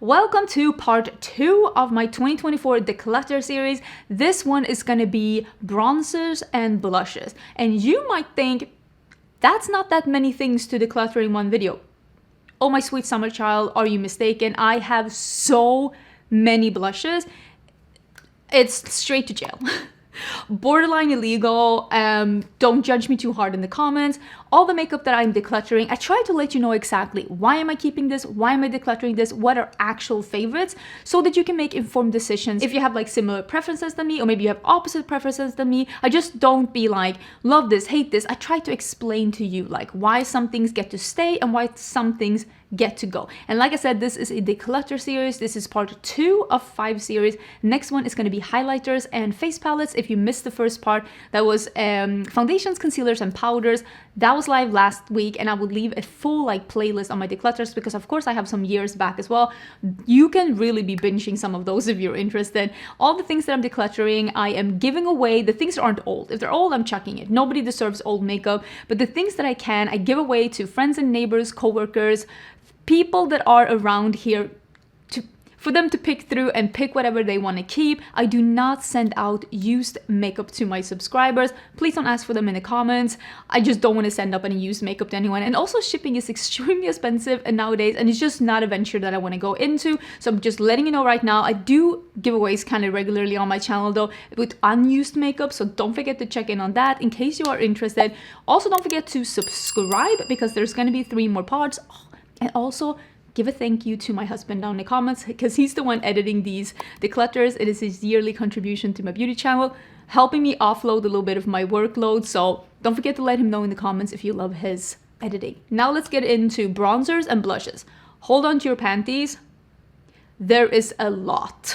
Welcome to part 2 of my 2024 Declutter series. This one is gonna be bronzers and blushes. And you might think, that's not that many things to declutter in one video. Oh my sweet summer child, are you mistaken? I have so many blushes. It's straight to jail. Borderline illegal. Don't judge me too hard in the comments. All the makeup that I'm decluttering, I try to let you know exactly why am I keeping this, why am I decluttering this, what are actual favorites, so that you can make informed decisions. If you have like similar preferences than me, or maybe you have opposite preferences than me, I just don't be like, love this, hate this. I try to explain to you like why some things get to stay and why some things get to go. And like I said, this is a declutter series. This is part 2 of 5 series. Next one is going to be highlighters and face palettes. If you missed the first part, that was foundations, concealers, and powders. That was live last week, and I would leave a full like playlist on my declutters because of course I have some years back as well. You can really be binging some of those if you're interested. All the things that I'm decluttering, I am giving away. The things that aren't old. If they're old, I'm chucking it. Nobody deserves old makeup, but the things that I can, I give away to friends and neighbors, coworkers, people that are around here for them to pick through and pick whatever they want to keep. I do not send out used makeup to my subscribers. Please don't ask for them in the comments. I just don't want to send up any used makeup to anyone. And also shipping is extremely expensive nowadays, and it's just not a venture that I want to go into. So I'm just letting you know right now. I do giveaways kind of regularly on my channel though with unused makeup, so don't forget to check in on that in case you are interested. Also, don't forget to subscribe because there's going to be 3 more parts. And also, give a thank you to my husband down in the comments because he's the one editing these declutters. It is his yearly contribution to my beauty channel, helping me offload a little bit of my workload. So don't forget to let him know in the comments if you love his editing. Now let's get into bronzers and blushes. Hold on to your panties. There is a lot.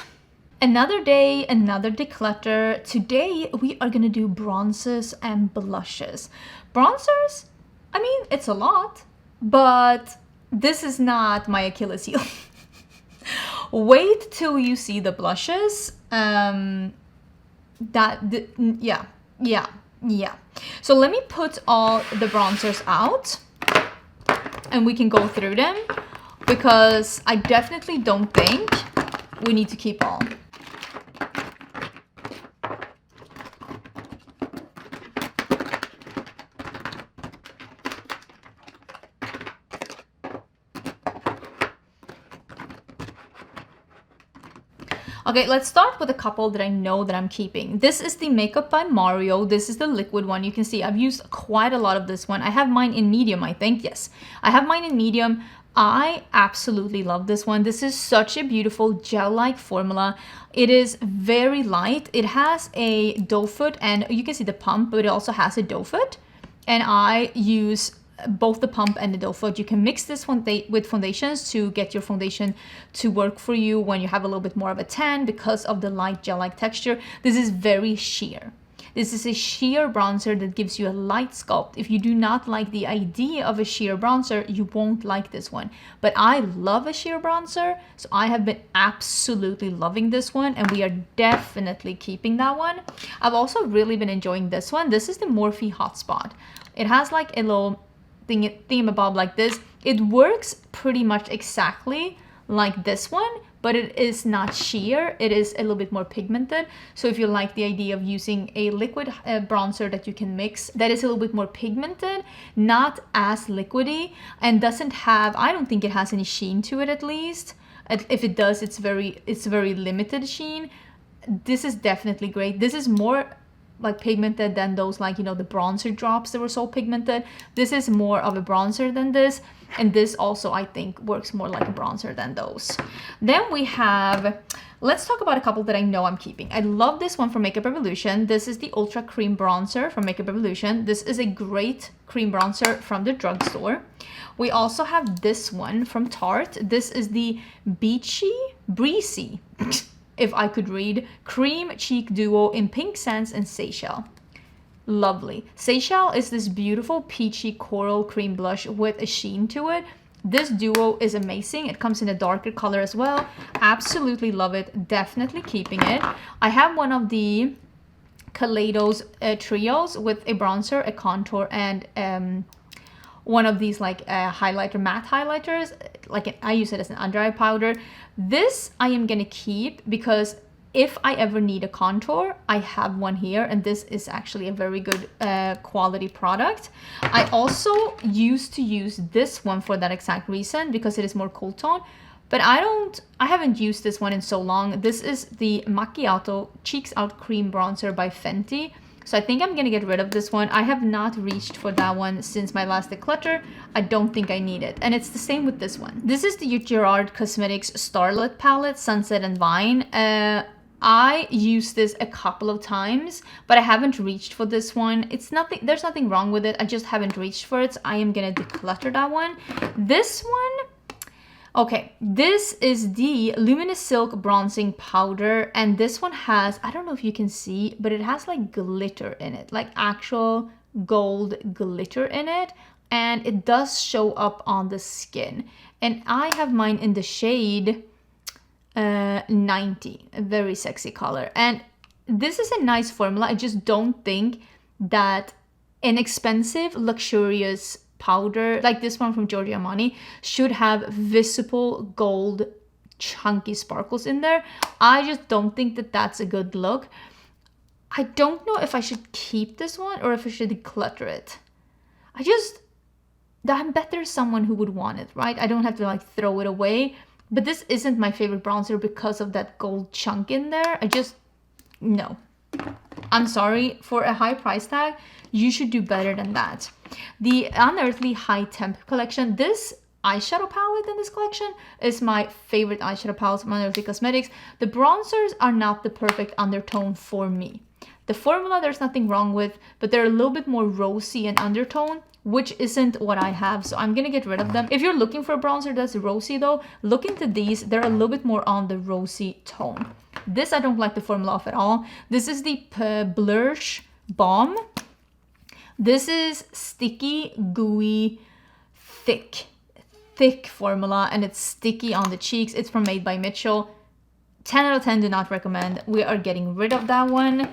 Another day, another declutter. Today we are gonna do bronzers and blushes. Bronzers, I mean, it's a lot, but this is not my Achilles heel. Wait till you see the blushes. Yeah. So let me put all the bronzers out and we can go through them because I definitely don't think we need to keep all. Okay, let's start with a couple that I know that I'm keeping. This is the Makeup by Mario. This is the liquid one. You can see I've used quite a lot of this one. I have mine in medium, I think. Yes, I have mine in medium. I absolutely love this one. This is such a beautiful gel-like formula. It is very light. It has a doe foot and you can see the pump, but it also has a doe foot. And I use both the pump and the doe foot. You can mix this one with foundations to get your foundation to work for you when you have a little bit more of a tan because of the light gel-like texture. This is very sheer. This is a sheer bronzer that gives you a light sculpt. If you do not like the idea of a sheer bronzer, you won't like this one. But I love a sheer bronzer, so I have been absolutely loving this one, and we are definitely keeping that one. I've also really been enjoying this one. This is the Morphe Hotspot. It has like a little thingamabob like this. It works pretty much exactly like this one, but it is not sheer. It is a little bit more pigmented. So if you like the idea of using a liquid bronzer that you can mix that is a little bit more pigmented, not as liquidy, and doesn't have, I don't think it has any sheen to it at least. If it does, it's very limited sheen. This is definitely great. This is more like pigmented than those, like, you know, the bronzer drops that were so pigmented. This is more of a bronzer than this, and this also I think works more like a bronzer than those. Then we have, let's talk about a couple that I know I'm keeping. I love this one from Makeup Revolution. This is the Ultra Cream Bronzer from Makeup Revolution. This is a great cream bronzer from the drugstore. We also have this one from Tarte. This is the Breezy if I could read, Cream Cheek Duo in Pink Sands and Seychelles. Lovely. Seychelles is this beautiful peachy coral cream blush with a sheen to it. This duo is amazing. It comes in a darker color as well. Absolutely love it. Definitely keeping it. I have one of the Kaleidos trios with a bronzer, a contour, and one of these like highlighter, matte highlighters. Like I use it as an under eye powder. This I am gonna keep because if I ever need a contour, I have one here, and this is actually a very good quality product. I also used to use this one for that exact reason, because it is more cool tone, but I haven't used this one in so long. This is the Macchiato Cheeks Out Cream Bronzer by Fenty. So I think I'm gonna get rid of this one. I have not reached for that one since my last declutter. I don't think I need it. And it's the same with this one. This is the Nomad Cosmetics Starlit Palette, Sunset and Vine. I used this a couple of times, but I haven't reached for this one. There's nothing wrong with it. I just haven't reached for it. So I am gonna declutter that one. This one, okay, this is the Luminous Silk Bronzing Powder, and this one has, I don't know if you can see, but it has like glitter in it, like actual gold glitter in it, and it does show up on the skin. And I have mine in the shade 90, a very sexy color. And this is a nice formula. I just don't think that an expensive, luxurious powder like this one from Giorgio Armani should have visible gold chunky sparkles in there. I just don't think that that's a good look. I don't know if I should keep this one or if I should declutter it. I'm better someone who would want it, right? I don't have to like throw it away. But this isn't my favorite bronzer because of that gold chunk in there. No. I'm sorry, for a high price tag, you should do better than that. The Unearthly High Temp collection, this eyeshadow palette in this collection is my favorite eyeshadow palette from Unearthly Cosmetics. The bronzers are not the perfect undertone for me. The formula, there's nothing wrong with, but they're a little bit more rosy in undertone, which isn't what I have, so I'm gonna get rid of them. If you're looking for a bronzer that's rosy though, look into these. They're a little bit more on the rosy tone. This I don't like the formula of at all. This is the Blush Balm. This is sticky, gooey, thick formula, and it's sticky on the cheeks. It's from Made by Mitchell. 10 out of 10, do not recommend. We are getting rid of that one.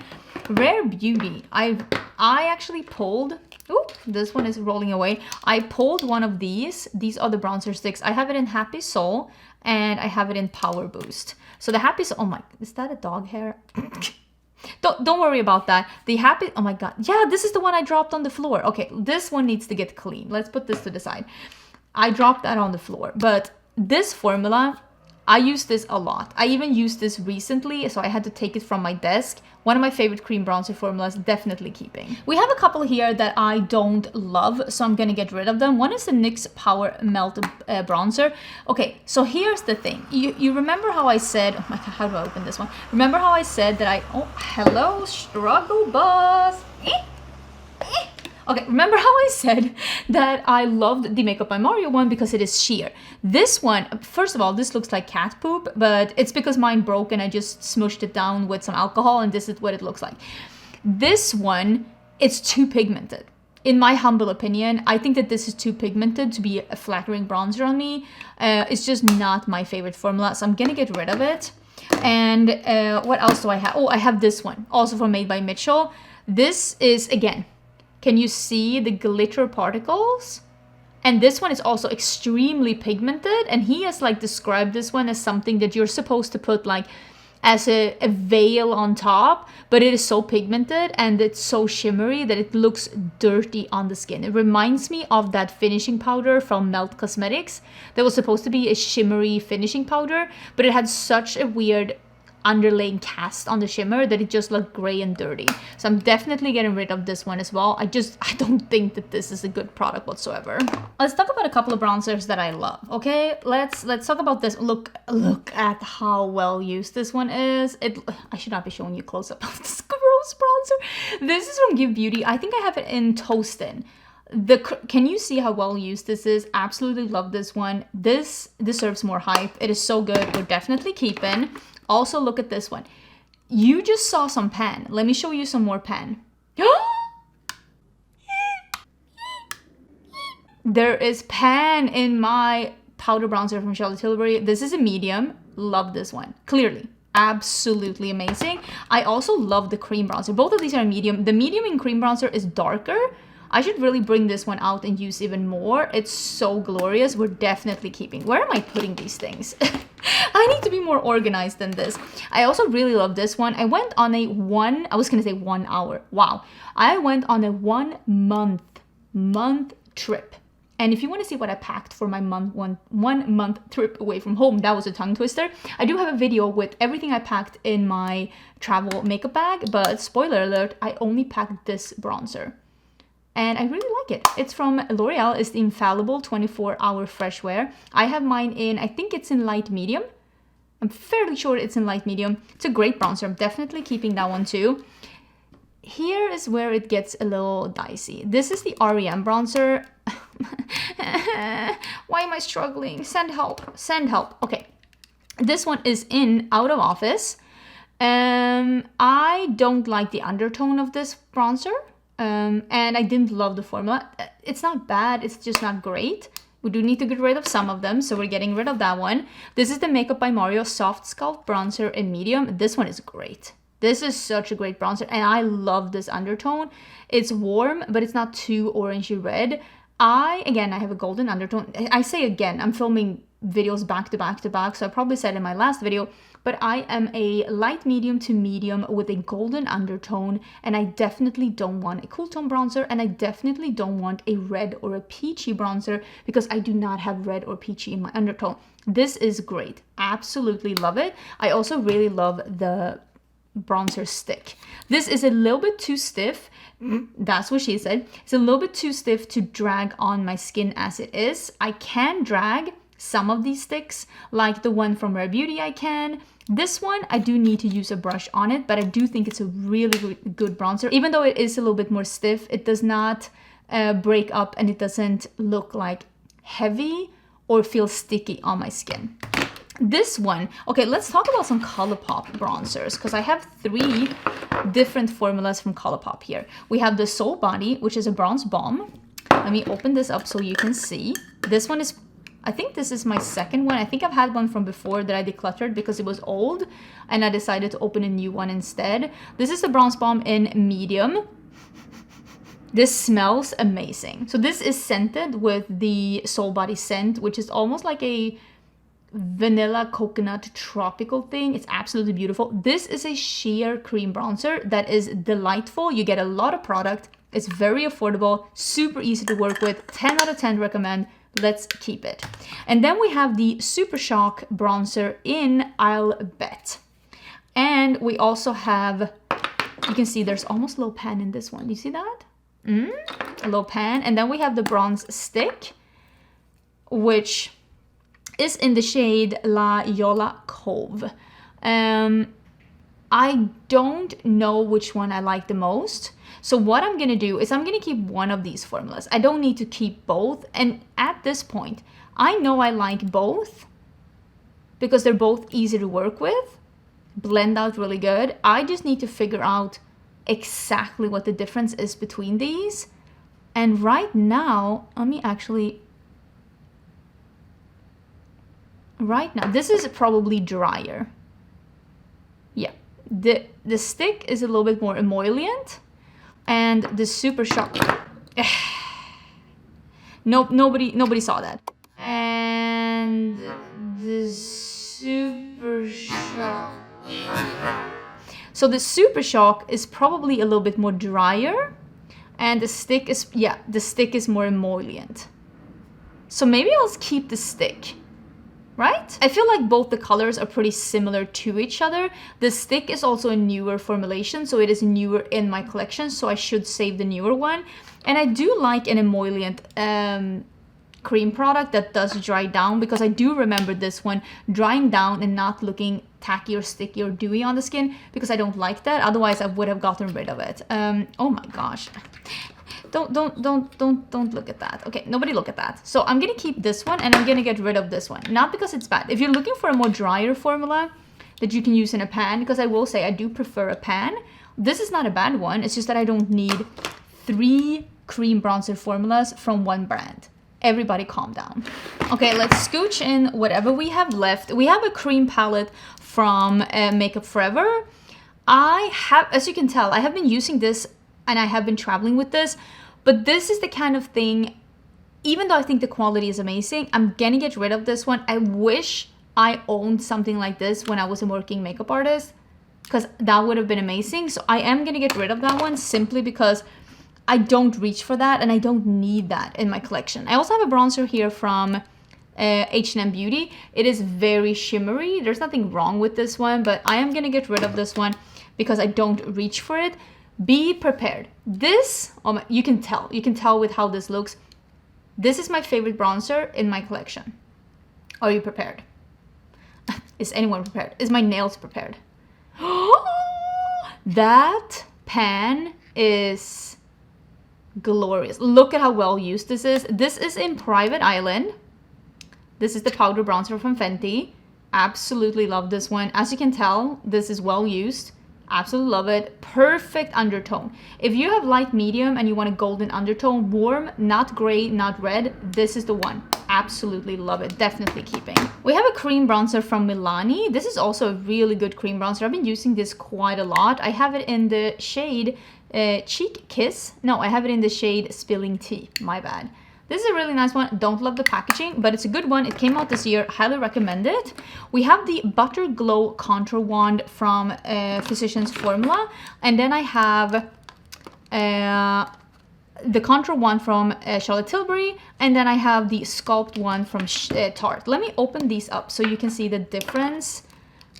Rare Beauty. I actually pulled, ooh, this one is rolling away. I pulled one of these. These are the bronzer sticks. I have it in Happy Soul and I have it in Power Boost. So the Happy Soul, oh my, is that a dog hair? Don't worry about that. The Happy, oh my God. Yeah, this is the one I dropped on the floor. Okay, this one needs to get clean. Let's put this to the side. I dropped that on the floor, but this formula, I use this a lot. I even used this recently, so I had to take it from my desk. One of my favorite cream bronzer formulas, definitely keeping. We have a couple here that I don't love, so I'm gonna get rid of them. One is the NYX Power Melt Bronzer. Okay, so here's the thing. You remember how I said, oh my God, how do I open this one? Remember how I said that oh, hello, struggle bus. Okay, remember how I said that I loved the Makeup by Mario one because it is sheer. This one, first of all, this looks like cat poop, but it's because mine broke and I just smushed it down with some alcohol, and this is what it looks like. This one, it's too pigmented. In my humble opinion, I think that this is too pigmented to be a flattering bronzer on me. It's just not my favorite formula, so I'm gonna get rid of it. And what else do I have? Oh, I have this one, also from Made by Mitchell. This is, again, can you see the glitter particles? And this one is also extremely pigmented, and he has like described this one as something that you're supposed to put like as a veil on top, but it is so pigmented and it's so shimmery that it looks dirty on the skin. It reminds me of that finishing powder from Melt Cosmetics that was supposed to be a shimmery finishing powder, but it had such a weird underlaying cast on the shimmer that it just looked gray and dirty. So I'm definitely getting rid of this one as well. I don't think that this is a good product whatsoever. Let's talk about a couple of bronzers that I love. Okay, let's talk about this. Look at how well used this one is. I should not be showing you close up of this gross bronzer. This is from Give Beauty. I think I have it in Toastin'. Can you see how well used this is? Absolutely love this one. This deserves more hype. It is so good. We're definitely keeping. Also, look at this one. You just saw some pan. Let me show you some more pan. There is pan in my powder bronzer from Charlotte Tilbury. This is a medium. Love this one. Clearly. Absolutely amazing. I also love the cream bronzer. Both of these are medium. The medium in cream bronzer is darker. I should really bring this one out and use even more. It's so glorious. We're definitely keeping. Where am I putting these things? I need to be more organized than this. I also really love this one. I went on a I was gonna say 1 hour. Wow. I went on a 1 month trip. And if you want to see what I packed for my one month trip away from home, that was a tongue twister. I do have a video with everything I packed in my travel makeup bag, but spoiler alert, I only packed this bronzer. And I really like it. It's from L'Oreal. It's the Infallible 24-Hour Fresh Wear. I have mine in, I think it's in light medium. I'm fairly sure it's in light medium. It's a great bronzer. I'm definitely keeping that one too. Here is where it gets a little dicey. This is the REM bronzer. Why am I struggling? Send help. Send help. Okay. This one is in Out of Office. I don't like the undertone of this bronzer. And I didn't love the formula. It's not bad. It's just not great. We do need to get rid of some of them, so we're getting rid of that one. This is the Makeup by Mario Soft Sculpt Bronzer in medium. This one is great. This is such a great bronzer, and I love this undertone. It's warm, but it's not too orangey red. Again, I have a golden undertone. I say again, I'm filming videos back to back to back, so I probably said in my last video, but I am a light medium to medium with a golden undertone, and I definitely don't want a cool tone bronzer, and I definitely don't want a red or a peachy bronzer because I do not have red or peachy in my undertone. This is great. Absolutely love it. I also really love the bronzer stick. This is a little bit too stiff. That's what she said. It's a little bit too stiff to drag on my skin as it is. I can drag some of these sticks, like the one from Rare Beauty I can. This one, I do need to use a brush on it, but I do think it's a really good bronzer. Even though it is a little bit more stiff, it does not break up and it doesn't look like heavy or feel sticky on my skin. This one, okay, let's talk about some ColourPop bronzers because I have 3 different formulas from ColourPop here. We have the Soul Body, which is a bronze balm. Let me open this up so you can see. This one is, I think this is my second one. I think I've had one from before that I decluttered because it was old and I decided to open a new one instead. This is the bronze balm in medium. This smells amazing. So this is scented with the Soul Body scent, which is almost like a vanilla coconut tropical thing. It's absolutely beautiful. This is a sheer cream bronzer that is delightful. You get a lot of product. It's very affordable, super easy to work with. 10 out of 10 recommend. Let's keep it. And then we have the Super Shock bronzer in I'll Bet. And we also have, you can see there's almost a little pan in this one. Do you see that? A little pan. And then we have the bronze stick, which is in the shade La Yola Cove. I don't know which one I like the most. So what I'm gonna do is I'm gonna keep one of these formulas. I don't need to keep both. And at this point, I know I like both because they're both easy to work with, blend out really good. I just need to figure out exactly what the difference is between these. And right now, let me actually, right now, this is probably drier. Yeah, the stick is a little bit more emollient, and the Super Shock, nobody saw that. And the Super Shock. So the Super Shock is probably a little bit more drier, and the stick is, yeah, the stick is more emollient. So maybe I'll keep the stick. Right? I feel like both the colors are pretty similar to each other. The stick is also a newer formulation, so it is newer in my collection, so I should save the newer one. And I do like an emollient cream product that does dry down, because I do remember this one drying down and not looking tacky or sticky or dewy on the skin, because I don't like that. Otherwise, I would have gotten rid of it. Oh my gosh. Don't look at that. Okay, nobody look at that. So I'm gonna keep this one and I'm gonna get rid of this one. Not because it's bad. If you're looking for a more drier formula that you can use in a pan, because I will say I do prefer a pan, this is not a bad one. It's just that I don't need 3 cream bronzer formulas from one brand. Everybody calm down. Okay, let's scooch in whatever we have left. We have a cream palette from Makeup Forever. I have, as you can tell, I have been using this and I have been traveling with this, But this is the kind of thing, even though I think the quality is amazing, I'm gonna get rid of this one. I wish I owned something like this when I was a working makeup artist, because that would have been amazing. So I am gonna get rid of that one simply because I don't reach for that and I don't need that in my collection. I also have a bronzer here from H&M Beauty. It is very shimmery. There's nothing wrong with this one, but I am gonna get rid of this one because I don't reach for it. Be prepared. This, you can tell with how this looks. This is my favorite bronzer in my collection. Are you prepared? Is anyone prepared? Is my nails prepared? That pan is glorious. Look at how well used this is. This is in Private Island. This is the powder bronzer from Fenty. Absolutely love this one. As you can tell, this is well used. Absolutely love it. Perfect undertone. If you have light medium and you want a golden undertone, warm, not gray, not red, this is the one. Absolutely love it. Definitely keeping. We have a cream bronzer from Milani. This is also a really good cream bronzer. I've been using this quite a lot. I have it in the shade Cheek Kiss. No, I have it in the shade Spilling Tea. My bad. This is a really nice one. Don't love the packaging, but it's a good one. It came out this year. Highly recommend it. We have the Butter Glow Contour Wand from Physicians Formula. And then I have the contour one from Charlotte Tilbury, and then I have the sculpt one from Tarte. Let me open these up so you can see the difference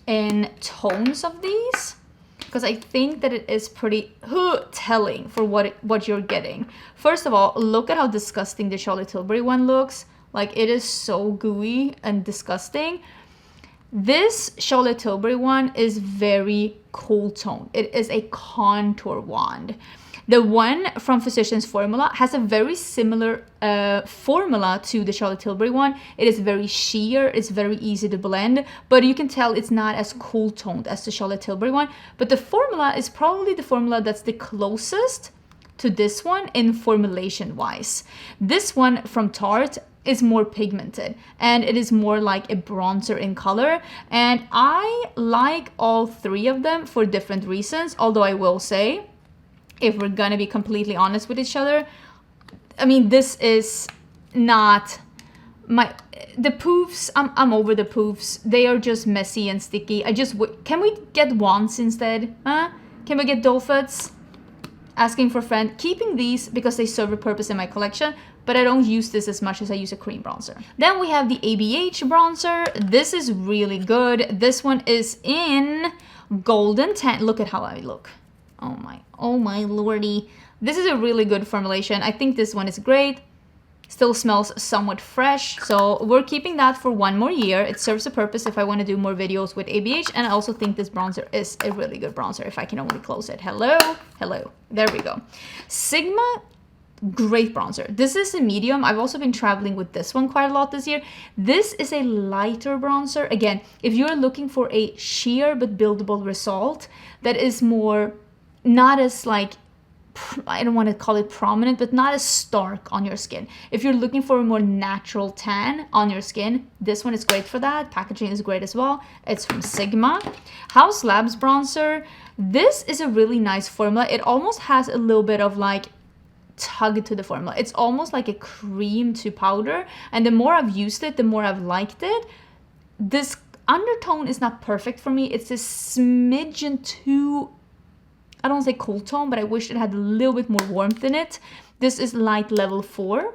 in tones of these, because I think that it is pretty telling for what you're getting. First of all, look at how disgusting the Charlotte Tilbury one looks. Like, it is so gooey and disgusting. This Charlotte Tilbury one is very cool tone. It is a contour wand. The one from Physicians Formula has a very similar formula to the Charlotte Tilbury one. It is very sheer, it's very easy to blend, but you can tell it's not as cool toned as the Charlotte Tilbury one. But the formula is probably the formula that's the closest to this one in formulation wise. This one from Tarte is more pigmented and it is more like a bronzer in color, and I like all three of them for different reasons. Although I will say, if we're gonna be completely honest with each other, I mean, this is not the poofs. I'm over the poofs. They are just messy and sticky. Can we get wands instead? Huh? Can we get doe foots? Asking for a friend. Keeping these because they serve a purpose in my collection, but I don't use this as much as I use a cream bronzer. Then we have the ABH bronzer. This is really good. This one is in golden tan. Look at how I look. Oh my lordy. This is a really good formulation. I think this one is great. Still smells somewhat fresh. So we're keeping that for 1 more year. It serves a purpose if I want to do more videos with ABH. And I also think this bronzer is a really good bronzer if I can only close it. Hello. There we go. Sigma, great bronzer. This is a medium. I've also been traveling with this one quite a lot this year. This is a lighter bronzer. Again, if you're looking for a sheer but buildable result that is more, not as like, I don't want to call it prominent, but not as stark on your skin. If you're looking for a more natural tan on your skin, this one is great for that. Packaging is great as well. It's from Sigma. House Labs bronzer. This is a really nice formula. It almost has a little bit of like tug to the formula. It's almost like a cream to powder. And the more I've used it, the more I've liked it. This undertone is not perfect for me. It's a smidgen too, I don't say cool tone, but I wish it had a little bit more warmth in it. This is light level 4,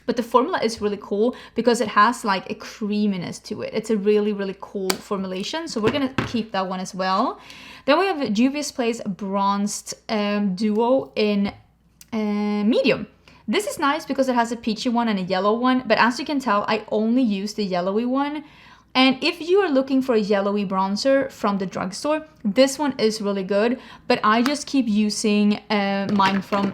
but the formula is really cool because it has like a creaminess to it. It's a really, really cool formulation. So we're gonna keep that one as well. Then we have Juvia's Place Bronzed Duo in medium. This is nice because it has a peachy one and a yellow one, but as you can tell, I only use the yellowy one. And if you are looking for a yellowy bronzer from the drugstore, this one is really good, but I just keep using mine from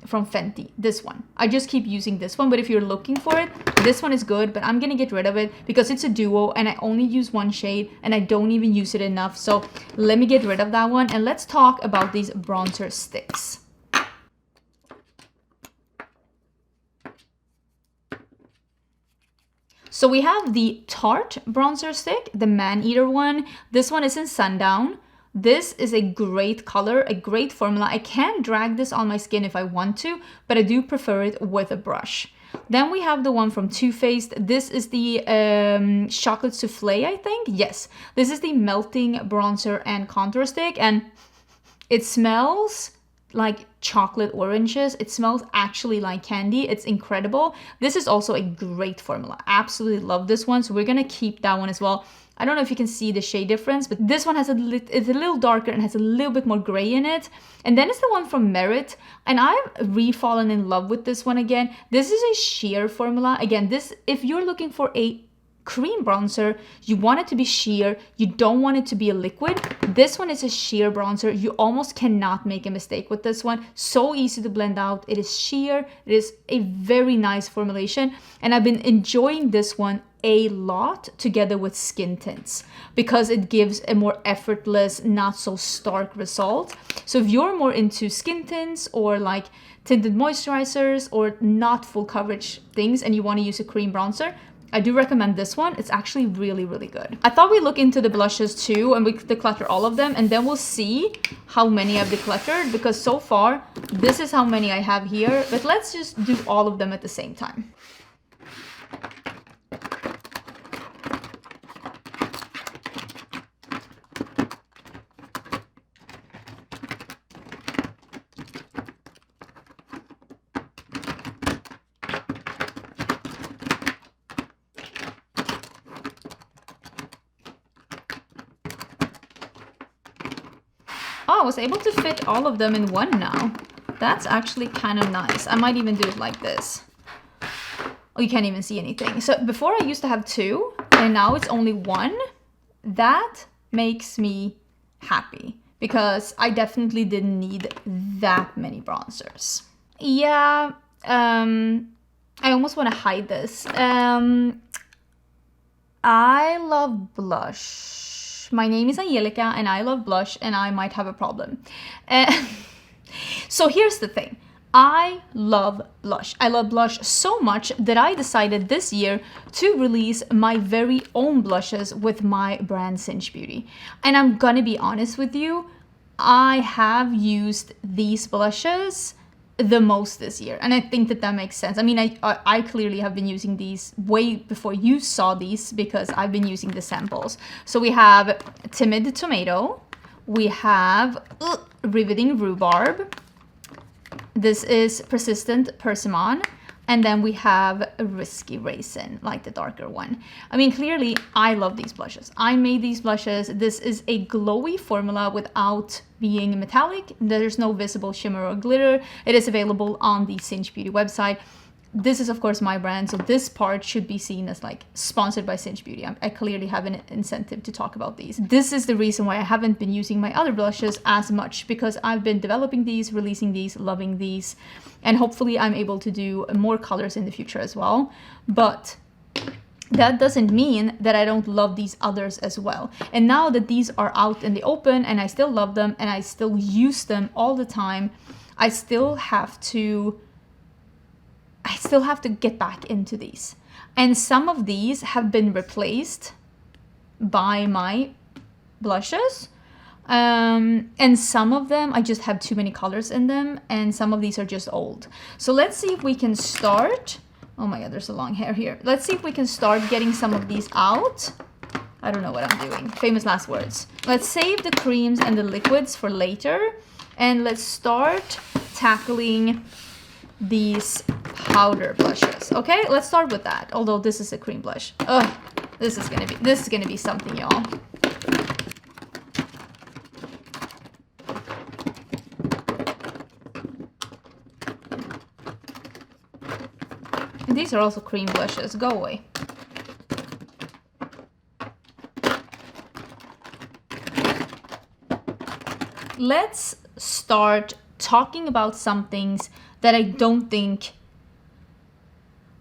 Fenty, this one. I just keep using this one, but if you're looking for it, this one is good, but I'm gonna get rid of it because it's a duo and I only use one shade and I don't even use it enough. So let me get rid of that one and let's talk about these bronzer sticks. So we have the Tarte bronzer stick, the Man-Eater one. This one is in Sundown. This is a great color, a great formula. I can drag this on my skin if I want to, but I do prefer it with a brush. Then we have the one from Too Faced. This is the Chocolate Soufflé, I think. Yes, this is the melting bronzer and contour stick, and it smells like chocolate oranges. It smells actually like candy. It's incredible. This is also a great formula. Absolutely love this one. So we're gonna keep that one as well. I don't know if you can see the shade difference, but this one has it's a little darker and has a little bit more gray in it. And then it's the one from Merit, and I've re-fallen in love with this one again. This is a sheer formula. Again, this, if you're looking for a cream bronzer, you want it to be sheer, you don't want it to be a liquid. This one is a sheer bronzer. You almost cannot make a mistake with this one. So easy to blend out. It is sheer. It is a very nice formulation, and I've been enjoying this one a lot together with skin tints because it gives a more effortless, not so stark result. So if you're more into skin tints or like tinted moisturizers or not full coverage things and you want to use a cream bronzer, I do recommend this one. It's actually really, really good. I thought we'd look into the blushes too, and we declutter all of them, and then we'll see how many I've decluttered, because so far, this is how many I have here. But let's just do all of them at the same time. Oh, I was able to fit all of them in one now. That's actually kind of nice. I might even do it like this. Oh, you can't even see anything. So before I used to have two, and now it's only one. That makes me happy because I definitely didn't need that many bronzers. Yeah, I almost want to hide this. I love blush. My name is Angelica and I love blush, and I might have a problem. So here's the thing. I love blush. I love blush so much that I decided this year to release my very own blushes with my brand Cinch Beauty. And I'm gonna be honest with you, I have used these blushes the most this year, and I think that makes sense. I mean, I clearly have been using these way before you saw these because I've been using the samples. So we have Timid Tomato, we have Riveting Rhubarb, this is Persistent Persimmon, and then we have Risky Raisin, like the darker one. I mean, clearly, I love these blushes. I made these blushes. This is a glowy formula without being metallic. There's no visible shimmer or glitter. It is available on the Cinch Beauty website. This is, of course, my brand, so this part should be seen as like sponsored by Cinch Beauty. I clearly have an incentive to talk about these. This is the reason why I haven't been using my other blushes as much, because I've been developing these, releasing these, loving these, and hopefully I'm able to do more colors in the future as well. But that doesn't mean that I don't love these others as well. And now that these are out in the open and I still love them and I still use them all the time, I still have to get back into these. And some of these have been replaced by my blushes. And some of them, I just have too many colors in them. And some of these are just old. So let's see if we can start. Oh my God, there's a long hair here. Let's see if we can start getting some of these out. I don't know what I'm doing. Famous last words. Let's save the creams and the liquids for later. And let's start tackling these powder blushes. Okay, let's start with that. Although this is a cream blush. Ugh, this is gonna be something, y'all. And these are also cream blushes. Go away. Let's start talking about some things that I don't think...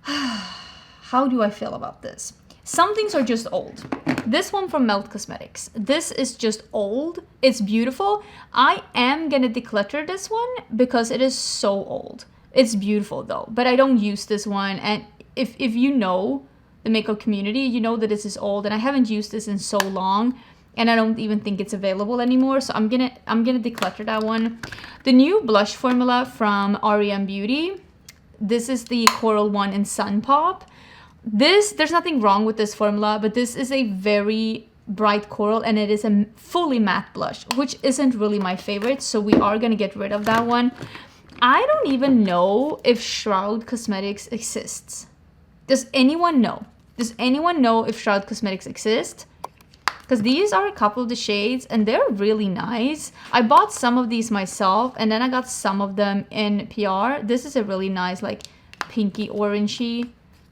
How do I feel about this? Some things are just old. This one from Nomad Cosmetics. This is just old. It's beautiful. I am gonna declutter this one because it is so old. It's beautiful though, but I don't use this one. And if you know the makeup community, you know that this is old and I haven't used this in so long. and I don't even think it's available anymore. So I'm gonna declutter that one. The new blush formula from Beauty. This is the coral one in Sun Pop. There's nothing wrong with this formula, but this is a very bright coral and it is a fully matte blush, which isn't really my favorite. So we are gonna get rid of that one. I don't even know if Shroud Cosmetics exists. Does anyone know? Does anyone know if Shroud Cosmetics exists? Because these are a couple of the shades and they're really nice. I bought some of these myself and then I got some of them in PR. This is a really nice like pinky orangey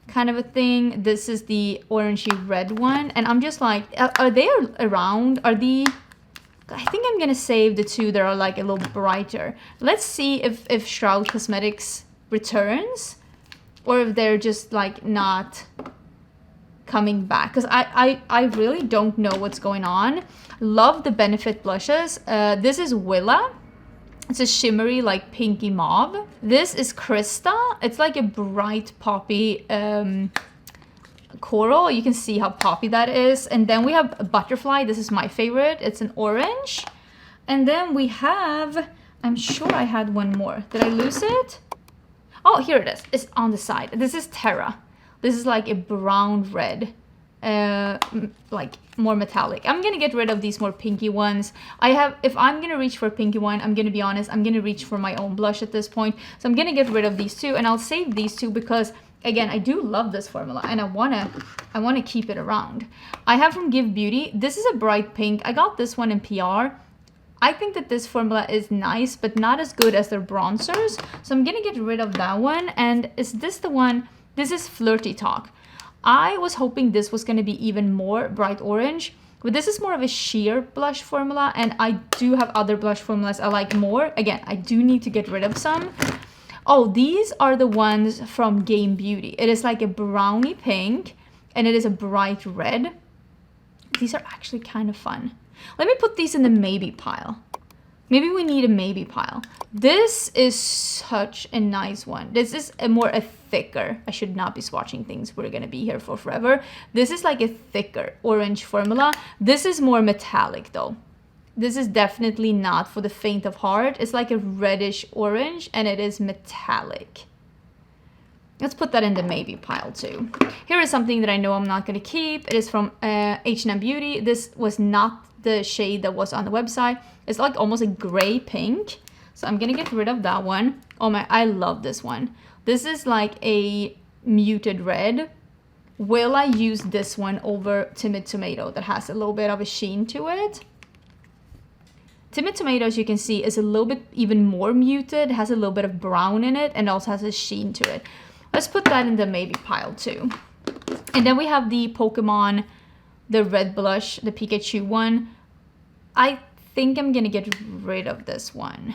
kind of a thing. This is the orangey red one. And I'm just like, are they around? Are the... I think I'm gonna save the two that are like a little brighter. Let's see if Shroud Cosmetics returns or if they're just like not coming back, because I really don't know what's going on. Love the Benefit blushes. This is Willa. It's a shimmery like pinky mauve. This is Krista. It's like a bright poppy coral. You can see how poppy that is. And then we have Butterfly. This is my favorite. It's an orange. And then we have, I'm sure I had one more. Did I lose it? Oh, here it is. It's on the side. This is Terra. This is like a brown red, like more metallic. I'm gonna get rid of these more pinky ones. If I'm gonna reach for a pinky one, I'm gonna be honest, I'm gonna reach for my own blush at this point. So I'm gonna get rid of these two and I'll save these two because again, I do love this formula and I wanna keep it around. I have from Give Beauty. This is a bright pink. I got this one in PR. I think that this formula is nice, but not as good as their bronzers. So I'm gonna get rid of that one. And is this the one? This is Flirty Talk. I was hoping this was going to be even more bright orange, but this is more of a sheer blush formula, and I do have other blush formulas I like more. Again, I do need to get rid of some. Oh, these are the ones from Game Beauty. It is like a brownie pink, and it is a bright red. These are actually kind of fun. Let me put these in the maybe pile. Maybe we need a maybe pile. This is such a nice one. This is a thicker. I should not be swatching things. We're gonna be here for forever. This is like a thicker orange formula. This is more metallic though. This is definitely not for the faint of heart. It's like a reddish orange and it is metallic. Let's put that in the maybe pile too. Here is something that I know I'm not gonna keep. It is from H&M Beauty. This was not the shade that was on the website. It's like almost a gray pink. So I'm gonna get rid of that one. Oh my, I love this one. This is like a muted red. Will I use this one over Timid Tomato that has a little bit of a sheen to it? Timid Tomato, as you can see, is a little bit even more muted, has a little bit of brown in it, and also has a sheen to it. Let's put that in the maybe pile too. And then we have the Pokemon, the red blush, the Pikachu one. I think I'm gonna get rid of this one.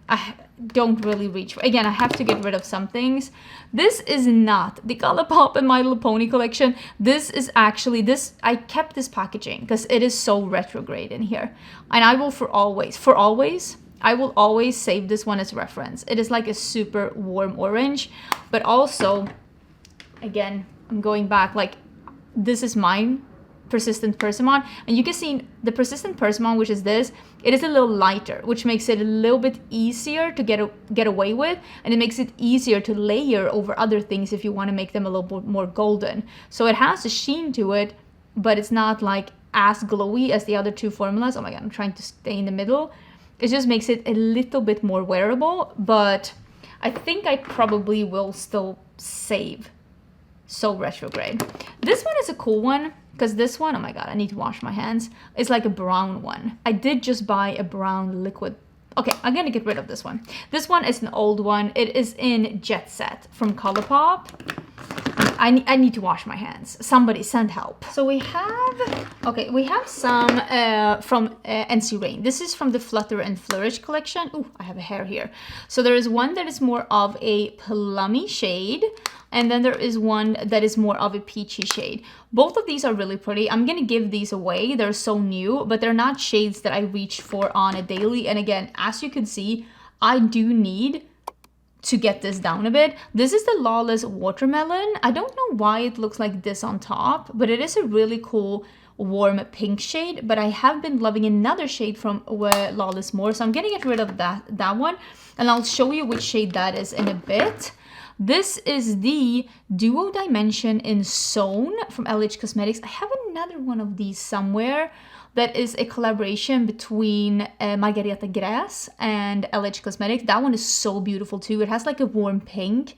I don't really reach for, again, I have to get rid of some things. This is not the Colourpop and My Little Pony collection. This is actually this, I kept this packaging because it is so retrograde in here. And I will for always, I will always save this one as reference. It is like a super warm orange, but also, again, I'm going back, like this is mine. Persistent Persimmon, and you can see the Persistent Persimmon, which is this, it is a little lighter, which makes it a little bit easier to get away with, and it makes it easier to layer over other things if you want to make them a little bit more golden. So it has a sheen to it, but it's not like as glowy as the other two formulas. Oh my god, I'm trying to stay in the middle. It just makes it a little bit more wearable, but I think I probably will still save So Retrograde. This one is a cool one. Because this one, oh my god, I need to wash my hands. It's like a brown one. I did just buy a brown liquid. Okay, I'm gonna get rid of this one. This one is an old one. It is in Jet Set from Colourpop. I need to wash my hands. Somebody send help. So we have some from NC Rain. This is from the Flutter and Flourish collection. Ooh, I have a hair here. So there is one that is more of a plummy shade, and then there is one that is more of a peachy shade. Both of these are really pretty. I'm gonna give these away. They're so new, but they're not shades that I reach for on a daily. And again, as you can see, I do need to get this down a bit. This is the Lawless Watermelon. I don't know why it looks like this on top, but it is a really cool warm pink shade, but I have been loving another shade from Lawless More, so I'm gonna get rid of that one, and I'll show you which shade that is in a bit. This is the Duo Dimension in Zone from LH Cosmetics. I have another one of these somewhere that is a collaboration between Margareta Gräs and LH Cosmetics. That one is so beautiful too. It has like a warm pink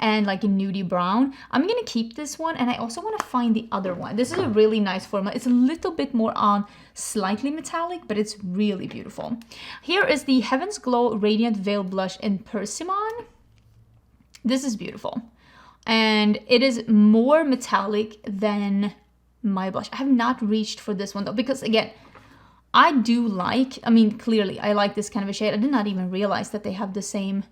and like a nudie brown. I'm gonna keep this one, and I also want to find the other one. This is a really nice formula. It's a little bit more on slightly metallic, but it's really beautiful. Here is the Heaven's Glow Radiant Veil Blush in Persimmon. This is beautiful, and it is more metallic than my blush. I have not reached for this one though, because again, I do like, I mean, clearly I like this kind of a shade. I did not even realize that they have the same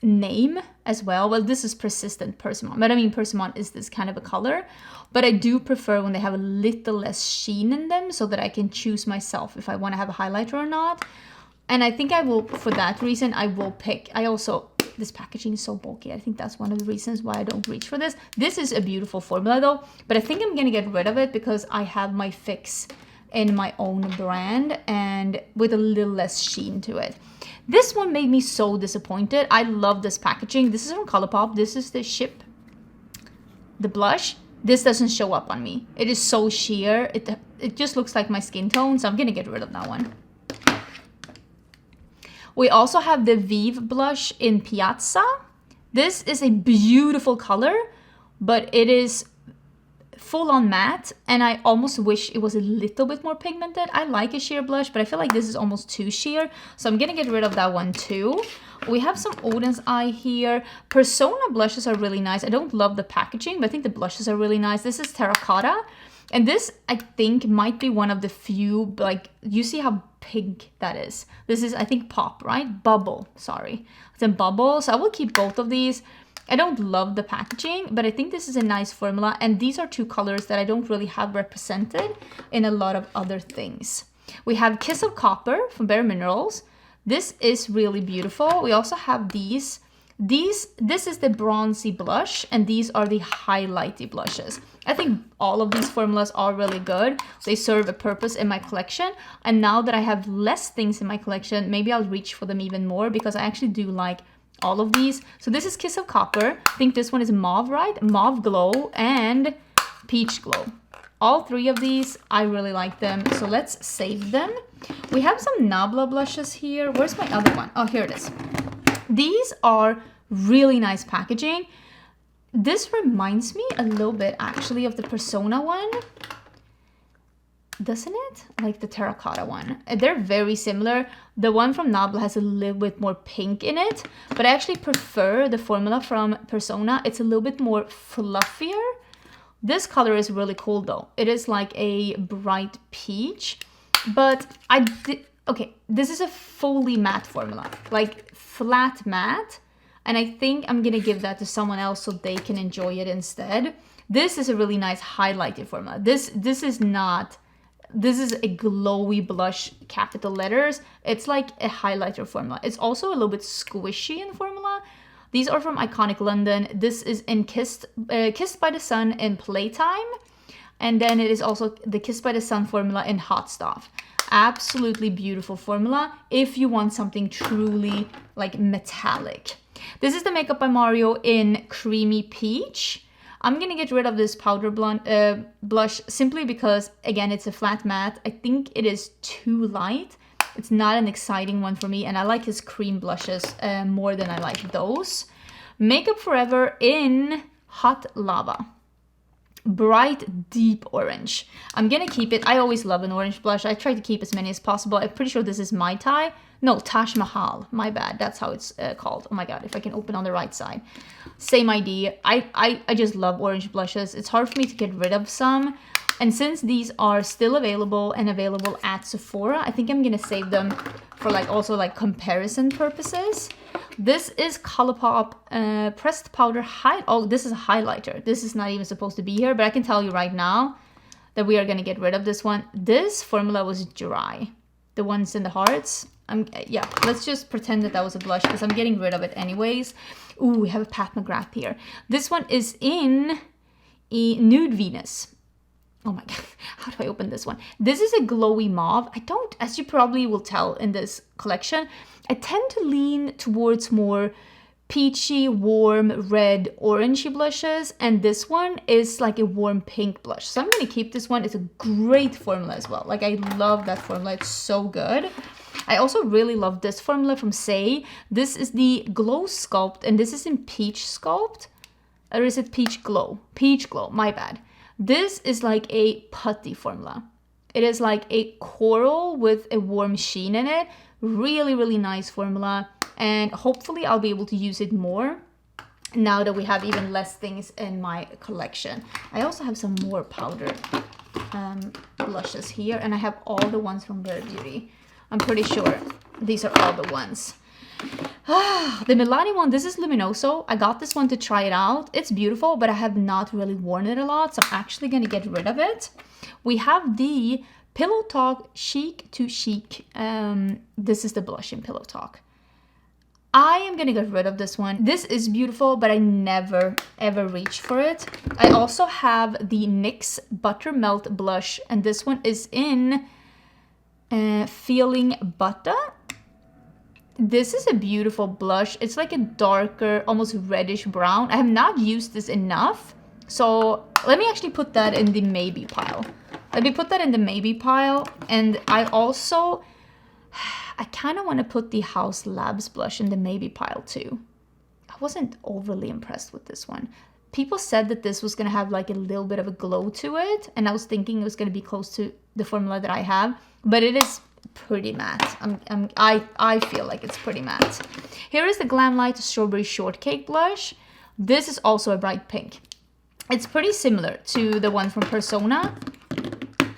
name as well. Well, this is Persistent Persimmon, but I mean, Persimmon is this kind of a color, but I do prefer when they have a little less sheen in them, so that I can choose myself if I want to have a highlighter or not. And I think I will, for that reason, I will pick, this packaging is so bulky. I think that's one of the reasons why I don't reach for this. This is a beautiful formula though, but I think I'm gonna get rid of it because I have my fix in my own brand and with a little less sheen to it. This one made me so disappointed. I love this packaging. This is from Colourpop. This is the blush. This doesn't show up on me. It is so sheer. It just looks like my skin tone, so I'm gonna get rid of that one. We also have the Vive blush in Piazza. This is a beautiful color, but it is full on matte, and I almost wish it was a little bit more pigmented. I like a sheer blush, but I feel like this is almost too sheer, so I'm gonna get rid of that one too. We have some Oden's Eye here. Persona blushes are really nice. I don't love the packaging, but I think the blushes are really nice. This is Terracotta, and this I think might be one of the few, like, you see how pink that is. This is, I think, Pop, right? Bubble, sorry. It's in Bubble, so I will keep both of these. I don't love the packaging, but I think this is a nice formula, and these are two colors that I don't really have represented in a lot of other things. We have Kiss of Copper from Bare Minerals. This is really beautiful. We also have these. This is the bronzy blush, and these are the highlighty blushes. I think all of these formulas are really good. They serve a purpose in my collection, and now that I have less things in my collection, maybe I'll reach for them even more, because I actually do like all of these. So this is Kiss of Copper. I think this one is Mauve, right? Mauve Glow and Peach Glow. All three of these, I really like them, so let's save them. We have some Nabla blushes here. Where's my other one? Oh, here it is. These are really nice packaging. This reminds me a little bit actually of the Persona one, doesn't it? Like the Terracotta one. They're very similar. The one from Nabla has a little bit more pink in it, but I actually prefer the formula from Persona. It's a little bit more fluffier. This color is really cool though. It is like a bright peach, but okay, this is a fully matte formula, like flat matte. And I think I'm gonna give that to someone else so they can enjoy it instead. This is a really nice highlighted formula. This is a glowy blush, capital letters. It's like a highlighter formula. It's also a little bit squishy in formula. These are from Iconic London. This is in Kissed by the Sun in Playtime. And then it is also the Kissed by the Sun formula in Hot Stuff. Absolutely beautiful formula if you want something truly like metallic. This is the Makeup by Mario in Creamy Peach. I'm gonna get rid of this powder blush simply because, again, it's a flat matte. I think it is too light. It's not an exciting one for me, and I like his cream blushes more than I like those. Makeup Forever in Hot Lava. Bright deep orange. I'm gonna keep it. I always love an orange blush. I try to keep as many as possible. I'm pretty sure this is Mai Tai. No, Taj Mahal. My bad. That's how it's called. Oh my god, if I can open on the right side. Same idea. I just love orange blushes. It's hard for me to get rid of some. And since these are still available and available at Sephora, I think I'm gonna save them for also comparison purposes. This is Colourpop pressed powder oh, this is a highlighter. This is not even supposed to be here, but I can tell you right now that we are gonna get rid of this one. This formula was dry. The ones in the hearts. Yeah, let's just pretend that was a blush because I'm getting rid of it anyways. Ooh, we have a Pat McGrath here. This one is in Nude Venus. Oh my God, how do I open this one? This is a glowy mauve. I don't, as you probably will tell in this collection, I tend to lean towards more peachy, warm, red, orangey blushes. And this one is like a warm pink blush. So I'm going to keep this one. It's a great formula as well. Like I love that formula. It's so good. I also really love this formula from Say. This is the Glow Sculpt, and this is in Peach Sculpt. Or is it Peach Glow? Peach Glow, my bad. This is like a putty formula. It is like a coral with a warm sheen in it. Really, really nice formula. And hopefully I'll be able to use it more now that we have even less things in my collection. I also have some more powder blushes here, and I have all the ones from Rare Beauty. I'm pretty sure these are all the ones. The Milani one, this is Luminoso. I got this one to try it out. It's beautiful, but I have not really worn it a lot, so I'm actually going to get rid of it. We have the Pillow Talk Chic to Chic. This is the blush in Pillow Talk. I am going to get rid of this one. This is beautiful, but I never ever reach for it. I also have the NYX Buttermelt blush, and this one is in Feeling Butter. This is a beautiful blush. It's like a darker, almost reddish brown. I have not used this enough, so let me actually put that in the maybe pile. Let me put that in the maybe pile. And I also, I kind of want to put the House Labs blush in the maybe pile too. I wasn't overly impressed with this one. People said that this was going to have like a little bit of a glow to it, and I was thinking it was going to be close to the formula that I have, but it is pretty matte. I feel like it's pretty matte. Here is the Glamlight Strawberry Shortcake blush. This is also a bright pink. It's pretty similar to the one from Persona,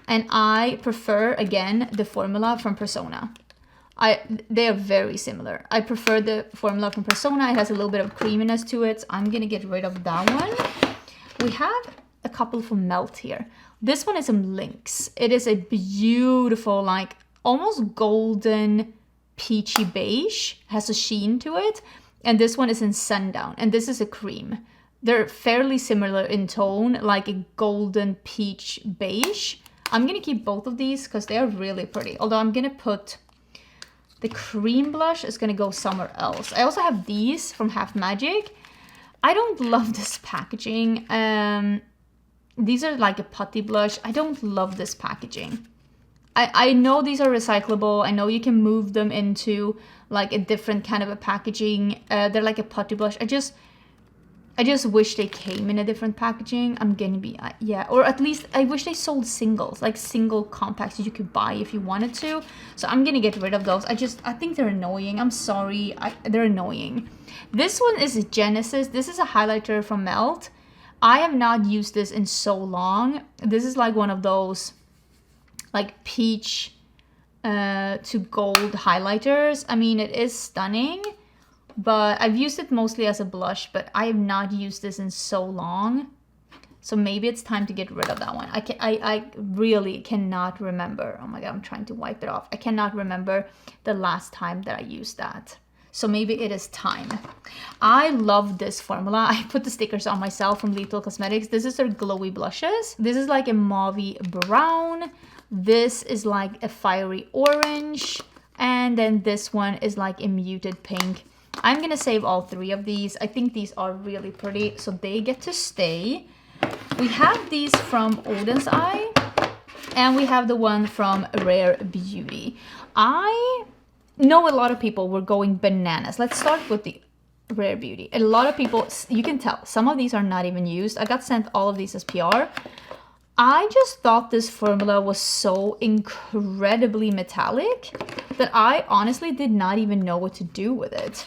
and I prefer, again, the formula from Persona. They are very similar. I prefer the formula from Persona. It has a little bit of creaminess to it, so I'm gonna get rid of that one. We have a couple from Melt here. This one is from Lynx. It is a beautiful, like, almost golden peachy beige, has a sheen to it, and this one is in Sundown, and this is a cream. They're fairly similar in tone, like a golden peach beige. I'm gonna keep both of these because they are really pretty, although I'm gonna put the cream blush is gonna go somewhere else. I also have these from Half Magic. I don't love this packaging. These are like a putty blush. I don't love this packaging. I know these are recyclable. I know you can move them into like a different kind of a packaging. They're like a putty blush. I just wish they came in a different packaging. I'm gonna be, yeah, or at least I wish they sold singles, like single compacts that you could buy if you wanted to. So I'm gonna get rid of those. I think they're annoying. I'm sorry, they're annoying. This one is Genesis. This is a highlighter from Melt. I have not used this in so long. This is like one of those like peach to gold highlighters. I mean, it is stunning, but I've used it mostly as a blush, but I have not used this in so long. So maybe it's time to get rid of that one. I really cannot remember. Oh my God, I'm trying to wipe it off. I cannot remember the last time that I used that. So maybe it is time. I love this formula. I put the stickers on myself from Lethal Cosmetics. This is their glowy blushes. This is like a mauvey brown. This is like a fiery orange. And then this one is like a muted pink. I'm gonna save all three of these. I think these are really pretty, so they get to stay. We have these from Oden's Eye, and we have the one from Rare Beauty. I know a lot of people were going bananas. Let's start with the Rare Beauty. A lot of people, you can tell, some of these are not even used. I got sent all of these as PR. I just thought this formula was so incredibly metallic that I honestly did not even know what to do with it.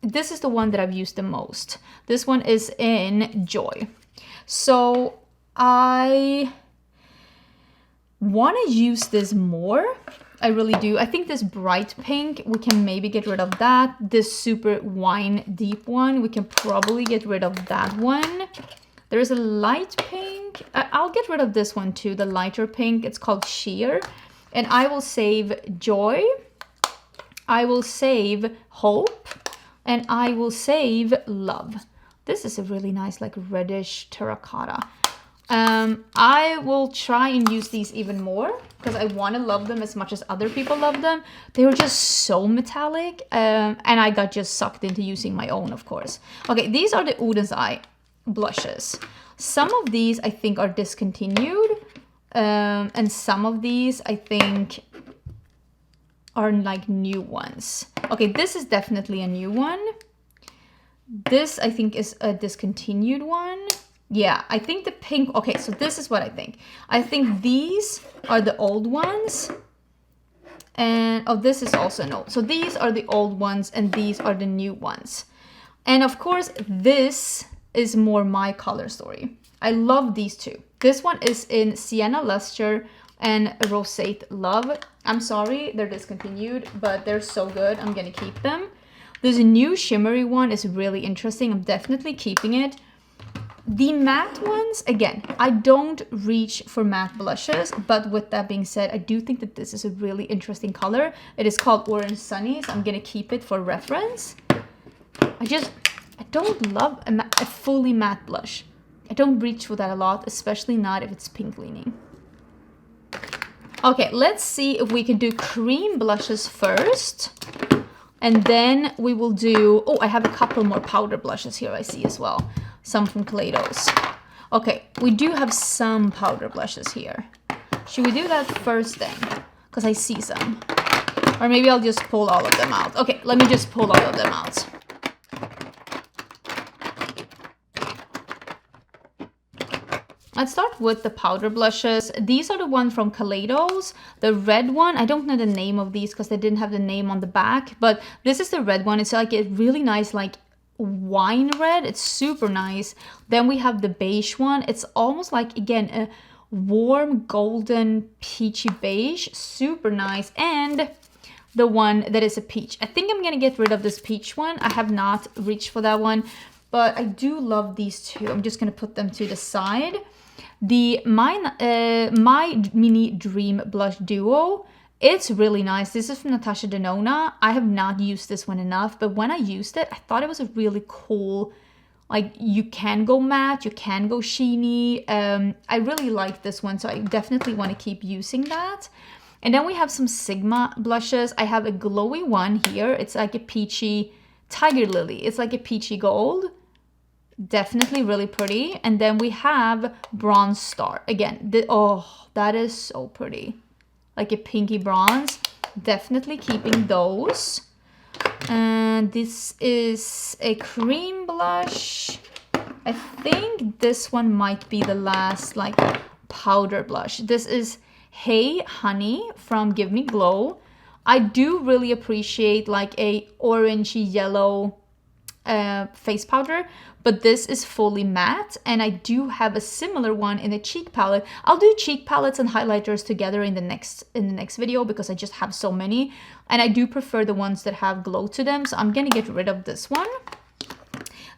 This is the one that I've used the most. This one is in Joy. So I want to use this more. I really do. I think this bright pink, we can maybe get rid of that. This super wine deep one, we can probably get rid of that one. There is a light pink. I'll get rid of this one too, the lighter pink. It's called Sheer. And I will save Joy. I will save Hope. And I will save Love. This is a really nice like reddish terracotta. I will try and use these even more because I want to love them as much as other people love them. They were just so metallic, and I got just sucked into using my own, of course. Okay, these are the Oden's Eye blushes. Some of these I think are discontinued, and some of these I think are like new ones. Okay, this is definitely a new one. This I think is a discontinued one. Yeah, I think the pink, okay, so this is what I think. I think these are the old ones. And, oh, this is also an old. So these are the old ones and these are the new ones. And of course, this is more my color story. I love these two. This one is in Sienna Luster and Rosate Love. I'm sorry, they're discontinued, but they're so good. I'm gonna keep them. This new shimmery one is really interesting. I'm definitely keeping it. The matte ones, again, I don't reach for matte blushes, but with that being said, I do think that this is a really interesting color. It is called Orange Sunny, so I'm gonna keep it for reference. I don't love a fully matte blush. I don't reach for that a lot, especially not if it's pink leaning. Okay, let's see if we can do cream blushes first. And then we will do, oh, I have a couple more powder blushes here I see as well. Some from Kaleidos. Okay, we do have some powder blushes here. Should we do that first then? Because I see some. Or maybe I'll just pull all of them out. Okay, let me just pull all of them out. Let's start with the powder blushes. These are the one from Kaleidos. The red one, I don't know the name of these because they didn't have the name on the back, but this is the red one. It's like a really nice like wine red. It's super nice. Then we have the beige one. It's almost like, again, a warm golden peachy beige. Super nice. And the one that is a peach. I think I'm gonna get rid of this peach one. I have not reached for that one, but I do love these two. I'm just gonna put them to the side. The My Mini Dream Blush Duo, it's really nice. This is from Natasha Denona. I have not used this one enough, but when I used it, I thought it was a really cool, like, you can go matte, you can go sheeny. I really like this one, so I definitely want to keep using that. And then we have some Sigma blushes. I have a glowy one here. It's like a peachy Tiger Lily. It's like a peachy gold. Definitely really pretty. And then we have Bronze Star. Again, oh, that is so pretty. Like a pinky bronze. Definitely keeping those. And this is a cream blush. I think this one might be the last like powder blush. This is Hey Honey from Give Me Glow. I do really appreciate like a orangey yellow face powder, but this is fully matte, and I do have a similar one in a cheek palette. I'll do cheek palettes and highlighters together in the next video because I just have so many, and I do prefer the ones that have glow to them, so I'm gonna get rid of this one.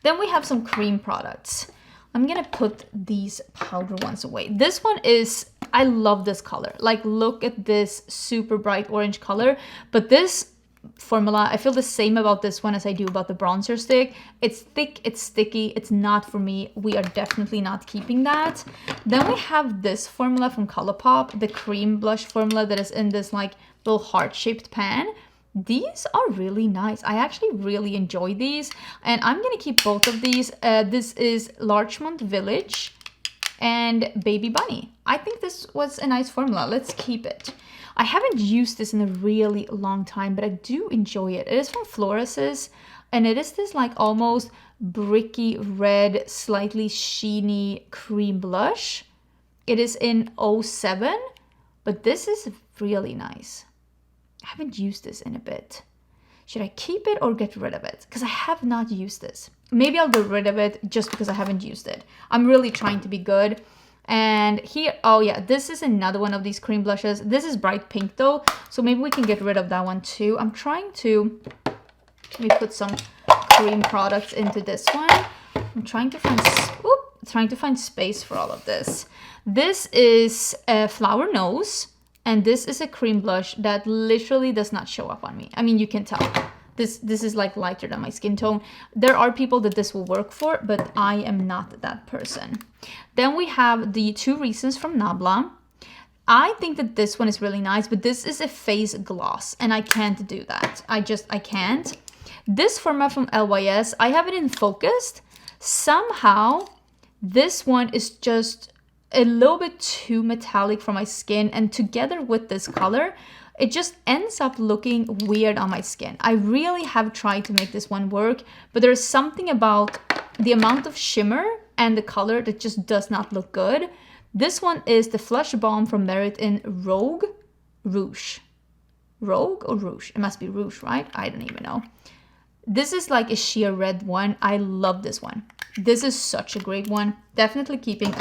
Then we have some cream products. I'm gonna put these powder ones away. This one is, I love this color. Like, look at this super bright orange color, but this formula, I feel the same about this one as I do about the bronzer stick. It's thick, it's sticky, it's not for me. We are definitely not keeping that. Then we have this formula from ColourPop, the cream blush formula that is in this like little heart-shaped pan. These are really nice. I actually really enjoy these, and I'm gonna keep both of these. This is Larchmont Village and Baby Bunny. I think this was a nice formula. Let's keep it. I haven't used this in a really long time, but I do enjoy it. It is from Floris's, and it is this like almost bricky red, slightly sheeny cream blush. It is in 07, but this is really nice. I haven't used this in a bit. Should I keep it or get rid of it? Because I have not used this. Maybe I'll get rid of it just because I haven't used it. I'm really trying to be good. And here, oh yeah, this is another one of these cream blushes. This is bright pink though, so maybe we can get rid of that one too. I'm trying to maybe put some cream products into this one. I'm trying to find space for all of this. This is a Flower Nose, and this is a cream blush that literally does not show up on me. I mean, you can tell. This is like lighter than my skin tone. There are people that this will work for, but I am not that person. Then we have the 2 Reasons from Nabla. I think that this one is really nice, but this is a face gloss and I can't do that. I can't. This formula from LYS, I have it in focused. Somehow, this one is just a little bit too metallic for my skin, and together with this color, it just ends up looking weird on my skin. I really have tried to make this one work, but there's something about the amount of shimmer and the color that just does not look good. This one is the Flush Balm from Merit in Rogue Rouge. Rogue or Rouge? It must be Rouge, right? I don't even know. This is like a sheer red one. I love this one. This is such a great one. Definitely keeping...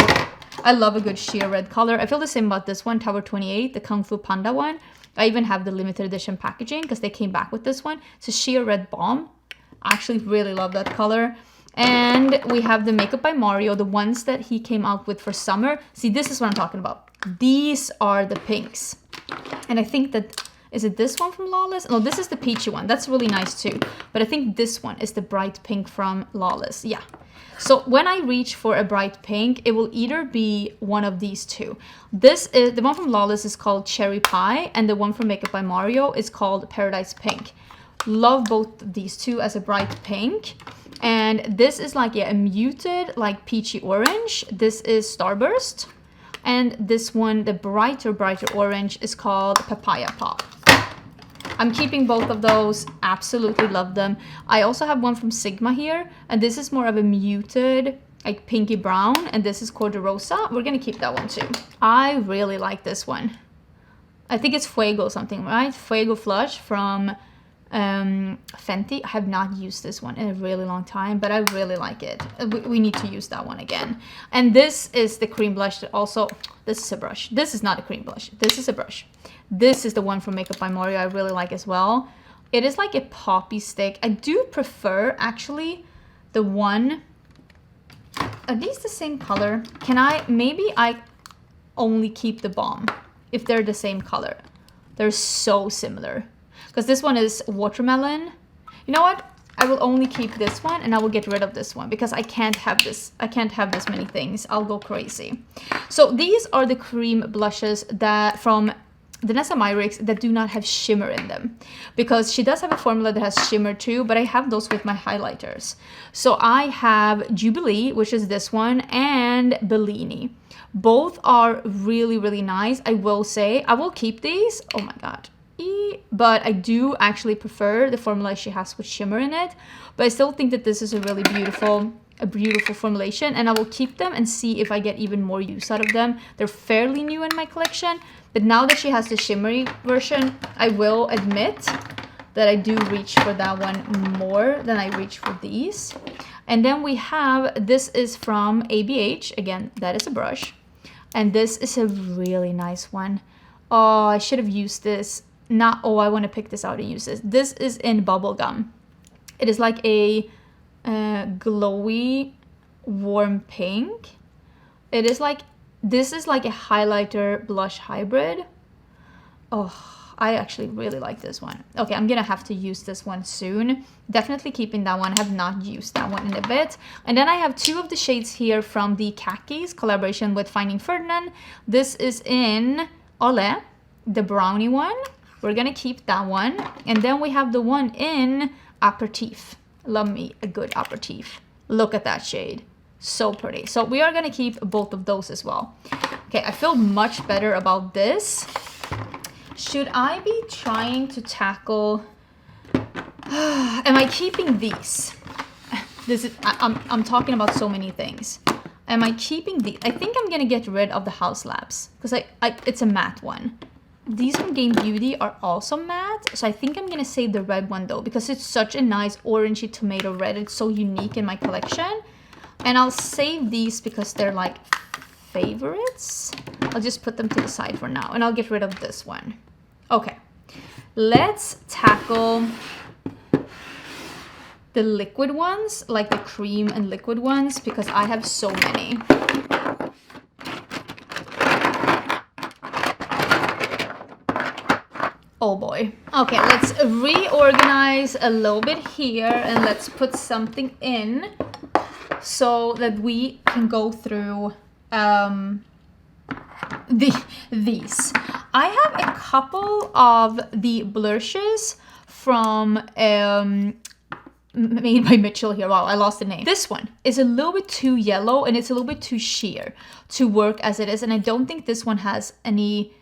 I love a good sheer red color. I feel the same about this one, Tower 28, the Kung Fu Panda one. I even have the limited edition packaging because they came back with this one. It's a sheer red balm. I actually really love that color. And we have the Makeup by Mario, the ones that he came out with for summer. See, this is what I'm talking about. These are the pinks. And I think that... Is it this one from Lawless? No, this is the peachy one. That's really nice too. But I think this one is the bright pink from Lawless. Yeah. So when I reach for a bright pink, it will either be one of these 2. This is the one from Lawless is called Cherry Pie, and the one from Makeup by Mario is called Paradise Pink. Love both of these 2 as a bright pink. And this is like a muted, like peachy orange. This is Starburst. And this one, the brighter orange, is called Papaya Pop. I'm keeping both of those. Absolutely love them. I also have one from Sigma here, and this is more of a muted, like pinky brown, and this is Cor de Rosa. We're gonna keep that one too. I really like this one. I think it's Fuego something, right? Fuego Flush from Fenty. I have not used this one in a really long time, but I really like it. We need to use that one again. And this is the cream blush that also... This is a brush. This is not a cream blush. This is a brush. This is the one from Makeup by Mario I really like as well. It is like a poppy stick. I do prefer, actually, the one... Are these the same color? Can I... Maybe I only keep the balm if they're the same color. They're so similar. Because this one is Watermelon. You know what? I will only keep this one and I will get rid of this one because I can't have this. I can't have this many things. I'll go crazy. So these are the cream blushes that from Vanessa Myricks that do not have shimmer in them, because she does have a formula that has shimmer too, but I have those with my highlighters. So I have Jubilee, which is this one, and Bellini. Both are really, really nice. I will say I will keep these. Oh my god. But I do actually prefer the formula she has with shimmer in it, but I still think that this is a really beautiful formulation, and I will keep them and see if I get even more use out of them. They're fairly new in my collection, but now that she has the shimmery version, I will admit that I do reach for that one more than I reach for these. And then we have, this is from ABH, again, that is a brush, and this is a really nice one. Oh, I should have used this. I want to pick this out and use this. This is in Bubblegum. It is like a glowy, warm pink. It is like, this is like a highlighter blush hybrid. Oh, I actually really like this one. Okay, I'm gonna have to use this one soon. Definitely keeping that one. I have not used that one in a bit. And then I have 2 of the shades here from the Khakis collaboration with Finding Ferdinand. This is in Ole, the brownie one. We're gonna keep that one. And then we have the one in Aperitif. Love me a good Aperitif. Look at that shade. So pretty. So we are gonna keep both of those as well. Okay, I feel much better about this. Should I be trying to tackle... Am I keeping these? I'm talking about so many things. Am I keeping these? I think I'm gonna get rid of the House Labs because it's a matte one. These from Game Beauty are also matte, so I think I'm gonna save the red one though, because it's such a nice orangey tomato red. It's so unique in my collection. And I'll save these because they're like favorites. I'll just put them to the side for now, and I'll get rid of this one. Okay, let's tackle the liquid ones, like the cream and liquid ones, because I have so many. Oh boy. Okay, let's reorganize a little bit here and let's put something in so that we can go through these. I have a couple of the blushes from made by Mitchell here. Wow, I lost the name. This one is a little bit too yellow and it's a little bit too sheer to work as it is, and I don't think this one has any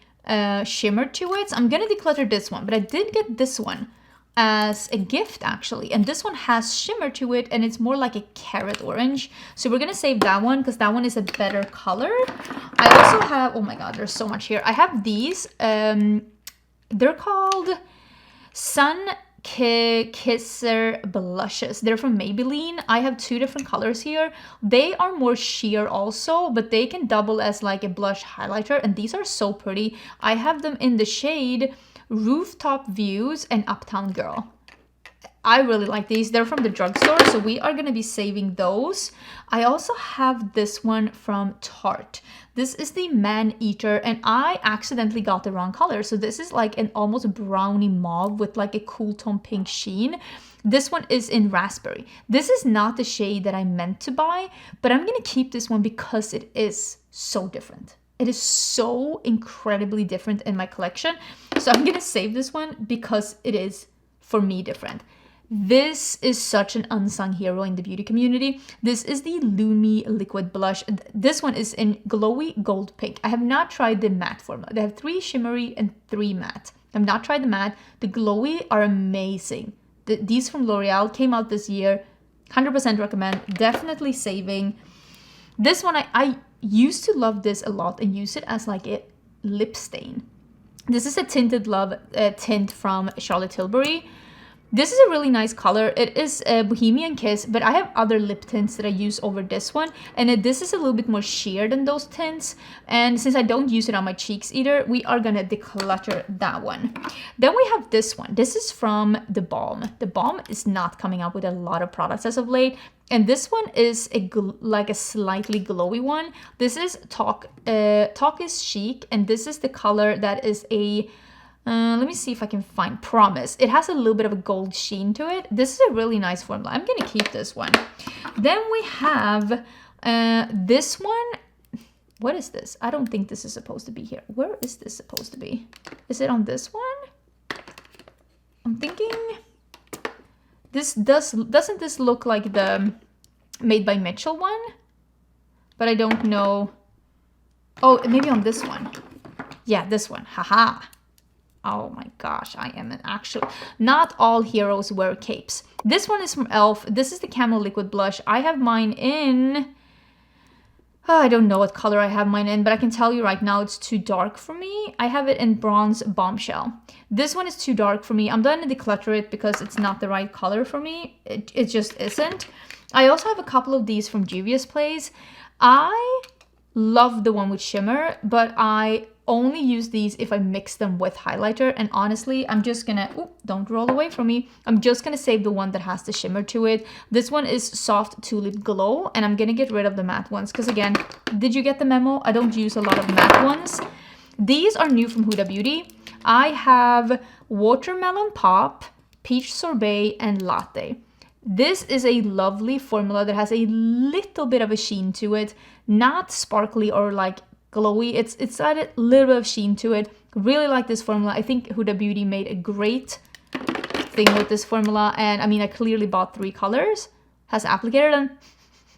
shimmer to it. So I'm gonna declutter this one, but I did get this one as a gift actually, and this one has shimmer to it and it's more like a carrot orange, so we're gonna save that one because that one is a better color. I also have, oh my god, there's so much here. I have these, they're called Sun Kisser blushes. They're from Maybelline. I have two different colors here. They are more sheer also, but they can double as like a blush highlighter, and these are so pretty. I have them in the shade Rooftop Views and Uptown Girl. I really like these. They're from the drugstore, so we are going to be saving those. I also have this one from Tarte. This is the Man Eater, and I accidentally got the wrong color. So this is like an almost brownie mauve with like a cool tone pink sheen. This one is in raspberry. This is not the shade that I meant to buy, but I'm going to keep this one because it is so different. It is so incredibly different in my collection. So I'm going to save this one because it is, for me, different. This is such an unsung hero in the beauty community. This is the Lumi liquid blush. This one is in glowy gold pink. I have not tried the matte formula. They have 3 shimmery and 3 matte. I have not tried the matte. The glowy are amazing. These from L'Oreal came out this year. 100% recommend. Definitely saving. This one, I used to love this a lot and use it as like a lip stain. This is a Tinted Love tint from Charlotte Tilbury. This is a really nice color. It is a Bohemian Kiss, but I have other lip tints that I use over this one, and this is a little bit more sheer than those tints, and since I don't use it on my cheeks either, we are gonna declutter that one. Then we have this one. This is from The Balm. The Balm is not coming out with a lot of products as of late, and this one is like a slightly glowy one. This is Talk is Chic, and this is the color that is a let me see if I can find Promise. It has a little bit of a gold sheen to it. This is a really nice formula. I'm gonna keep this one. Then we have this one. What is this? I don't think this is supposed to be here. Where is this supposed to be? Is it on this one? I'm thinking this doesn't this look like the Made by Mitchell one? But I don't know. Oh, maybe on this one. Yeah, this one. Haha. Oh my gosh, I am an actual... Not all heroes wear capes. This one is from e.l.f. This is the Camel Liquid Blush. I have mine in... Oh, I don't know what color I have mine in, but I can tell you right now it's too dark for me. I have it in Bronze Bombshell. This one is too dark for me. I'm going to declutter it because it's not the right color for me. It just isn't. I also have a couple of these from Juvia's Place. I love the one with shimmer, but I only use these if I mix them with highlighter, and honestly I'm just gonna don't roll away from me. I'm just gonna save the one that has the shimmer to it. This one is Soft Tulip Glow, and I'm gonna get rid of the matte ones because, again, did you get the memo? I don't use a lot of matte ones. These are new from Huda Beauty. I have Watermelon Pop, Peach Sorbet, and Latte. This is a lovely formula that has a little bit of a sheen to it, not sparkly or like glowy. It's got a little bit of sheen to it. Really like this formula. I think Huda Beauty made a great thing with this formula, and I mean, I clearly bought 3 colors. Has applicator, and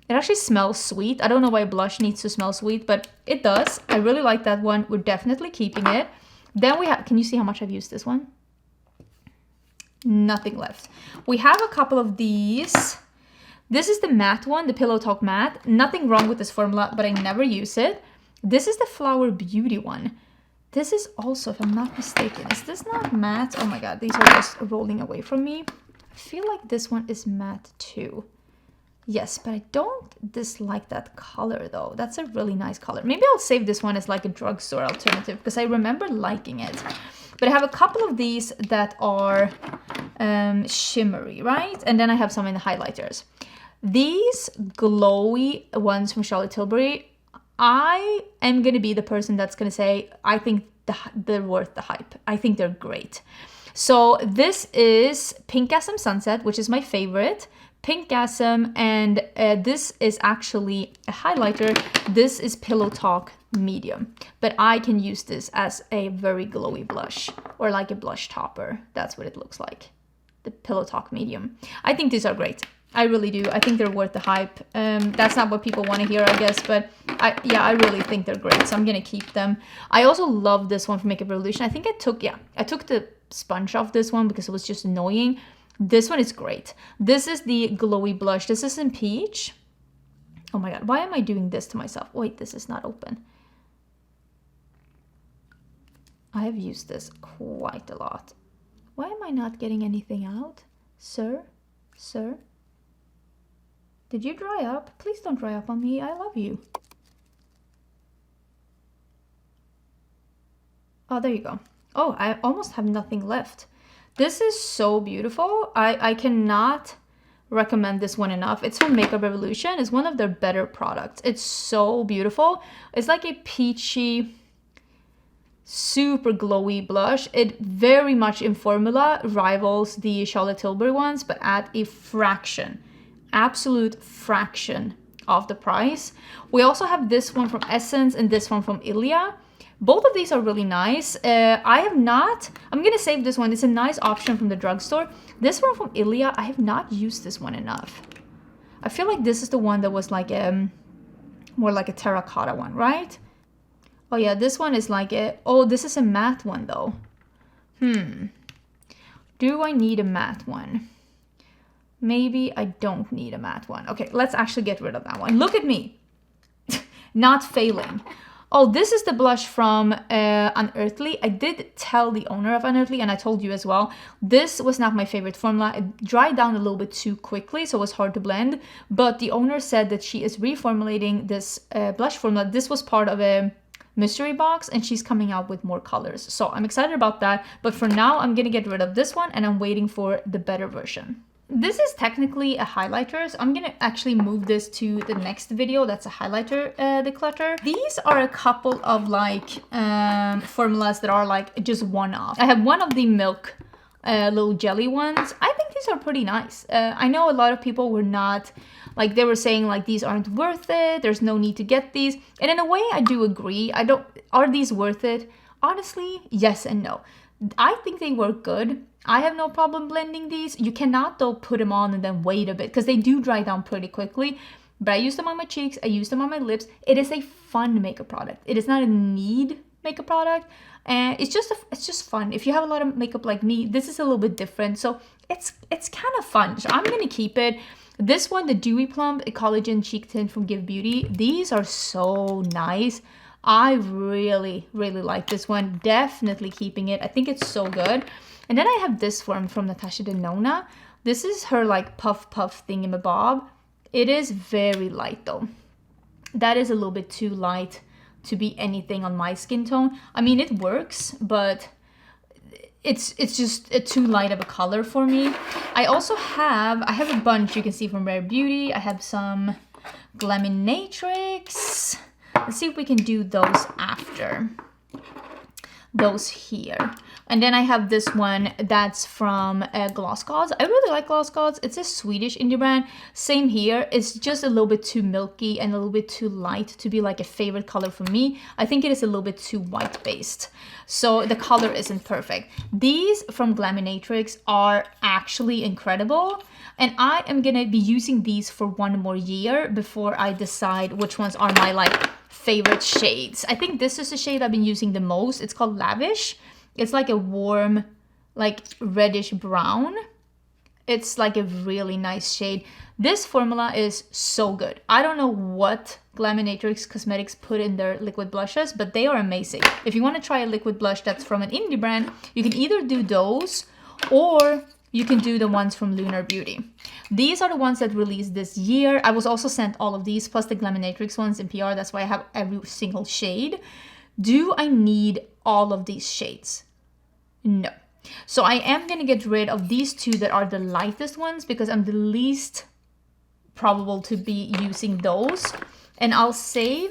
it actually smells sweet. I don't know why blush needs to smell sweet, but it does. I really like that one. We're definitely keeping it. Then we have, can you see how much I've used this one? Nothing left. We have a couple of these. This is the matte one, the Pillow Talk Matte. Nothing wrong with this formula, but I never use it. This is the Flower Beauty one. This is also, if I'm not mistaken, is this not matte? Oh my god, these are just rolling away from me. I feel like this one is matte too. Yes, but I don't dislike that color though. That's a really nice color. Maybe I'll save this one as like a drugstore alternative because I remember liking it. But I have a couple of these that are shimmery, right? And then I have some in the highlighters. These glowy ones from Charlotte Tilbury, I am going to be the person that's going to say, I think they're worth the hype. I think they're great. So this is Pinkgasm Sunset, which is my favorite. Pinkgasm, and this is actually a highlighter. This is Pillow Talk Medium, but I can use this as a very glowy blush or like a blush topper. That's what it looks like, the Pillow Talk Medium. I think these are great. I really do. I think they're worth the hype. That's not what people want to hear, I guess, but I really think they're great, so I'm gonna keep them. I also love this one from Makeup Revolution. I think I took the sponge off this one because it was just annoying. This one is great. This is the glowy blush. This is in Peach. Oh my god, why am I doing this to myself? Wait, this is not open. I have used this quite a lot. Why am I not getting anything out? Sir? Sir? Did you dry up? Please don't dry up on me. I love you. Oh, there you go. Oh, I almost have nothing left. This is so beautiful. I cannot recommend this one enough. It's from Makeup Revolution. It's one of their better products. It's so beautiful. It's like a peachy, super glowy blush. It very much in formula rivals the Charlotte Tilbury ones, but at a fraction, absolute fraction of the price. We also have this one from Essence and this one from Ilia. Both of these are really nice. I'm gonna save this one. It's a nice option from the drugstore. This one from Ilia, I have not used this one enough. I feel like this is the one that was like more like a terracotta one, right? Oh yeah, this one is like oh, this is a matte one though. Do I need a matte one? Maybe I don't need a matte one. Okay, let's actually get rid of that one. Look at me. Not failing. Oh, this is the blush from Unearthly. I did tell the owner of Unearthly, and I told you as well, this was not my favorite formula. It dried down a little bit too quickly, so it was hard to blend. But the owner said that she is reformulating this blush formula. This was part of a mystery box, and she's coming out with more colors. So I'm excited about that. But for now, I'm going to get rid of this one, and I'm waiting for the better version. This is technically a highlighter, so I'm gonna actually move this to the next video. That's a highlighter declutter. These are a couple of like formulas that are like just one-off. I have one of the milk little jelly ones. I think these are pretty nice. I know a lot of people were not, like they were saying like these aren't worth it, there's no need to get these. And in a way I do agree. Are these worth it? Honestly, yes and no. I think they work good. I have no problem blending these. You cannot though put them on and then wait a bit because they do dry down pretty quickly. But I use them on my cheeks, I use them on my lips. It is a fun makeup product. It is not a need makeup product. And it's just fun. If you have a lot of makeup like me, this is a little bit different. So it's kind of fun. So I'm gonna keep it. This one, the Dewy Plump, a collagen cheek tint from Give Beauty. These are so nice. I really, really like this one. Definitely keeping it. I think it's so good. And then I have this one from Natasha Denona. This is her like puff thingamabob. It is very light though. That is a little bit too light to be anything on my skin tone. I mean, it works, but it's just too light of a color for me. I have a bunch you can see from Rare Beauty. I have some Glaminatrix. Let's see if we can do those after. Those here. And then I have this one that's from Gloss Gods. I really like Gloss Gods. It's a Swedish indie brand. Same here. It's just a little bit too milky and a little bit too light to be like a favorite color for me. I think it is a little bit too white based. So the color isn't perfect. These from Glaminatrix are actually incredible. And I am gonna be using these for one more year before I decide which ones are my like favorite shades. I think this is the shade I've been using the most. It's called Lavish. It's like a warm, like reddish brown. It's like a really nice shade. This formula is so good. I don't know what Glaminatrix Cosmetics put in their liquid blushes, but they are amazing. If you want to try a liquid blush that's from an indie brand, you can either do those or you can do the ones from Lunar Beauty. These are the ones that released this year. I was also sent all of these plus the Glaminatrix ones in PR. That's why I have every single shade. Do I need all of these shades? No. So I am going to get rid of these two that are the lightest ones because I'm the least probable to be using those. And I'll save...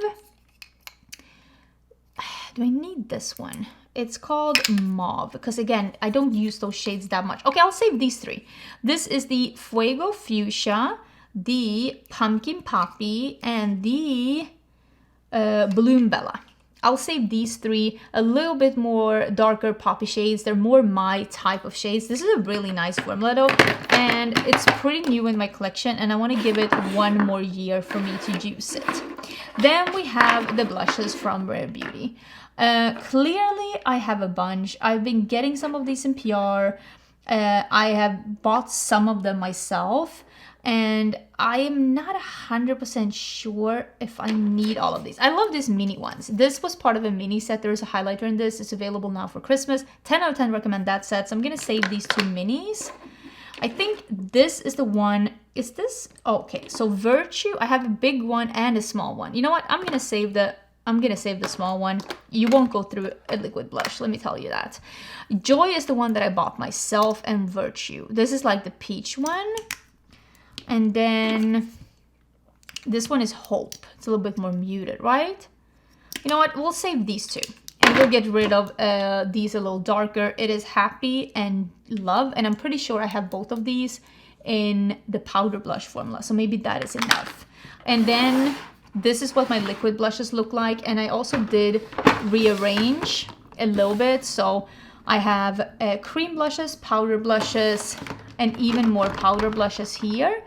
Do I need this one? It's called Mauve, because again, I don't use those shades that much. Okay, I'll save these three. This is the Fuego Fuchsia, the Pumpkin Poppy, and the Bloom Bella. I'll save these three, a little bit more darker poppy shades. They're more my type of shades. This is a really nice formula though, and it's pretty new in my collection, and I want to give it one more year for me to use it. Then we have the blushes from Rare Beauty. Clearly, I have a bunch. I've been getting some of these in PR. I have bought some of them myself, and I am not 100% sure if I need all of these. I love these mini ones. This was part of a mini set. There's a highlighter in this. It's available now for Christmas. 10 out of 10 recommend that set. So I'm going to save these two minis. I think this is the one. Is this? Oh, okay. So Virtue, I have a big one and a small one. You know what? I'm going to save the small one. You won't go through a liquid blush, let me tell you that. Joy is the one that I bought myself, and Virtue. This is like the peach one. And then this one is Hope. It's a little bit more muted, right? You know what? We'll save these two. And we'll get rid of these a little darker. It is Happy and Love. And I'm pretty sure I have both of these in the powder blush formula. So maybe that is enough. And then this is what my liquid blushes look like. And I also did rearrange a little bit. So I have cream blushes, powder blushes, and even more powder blushes here.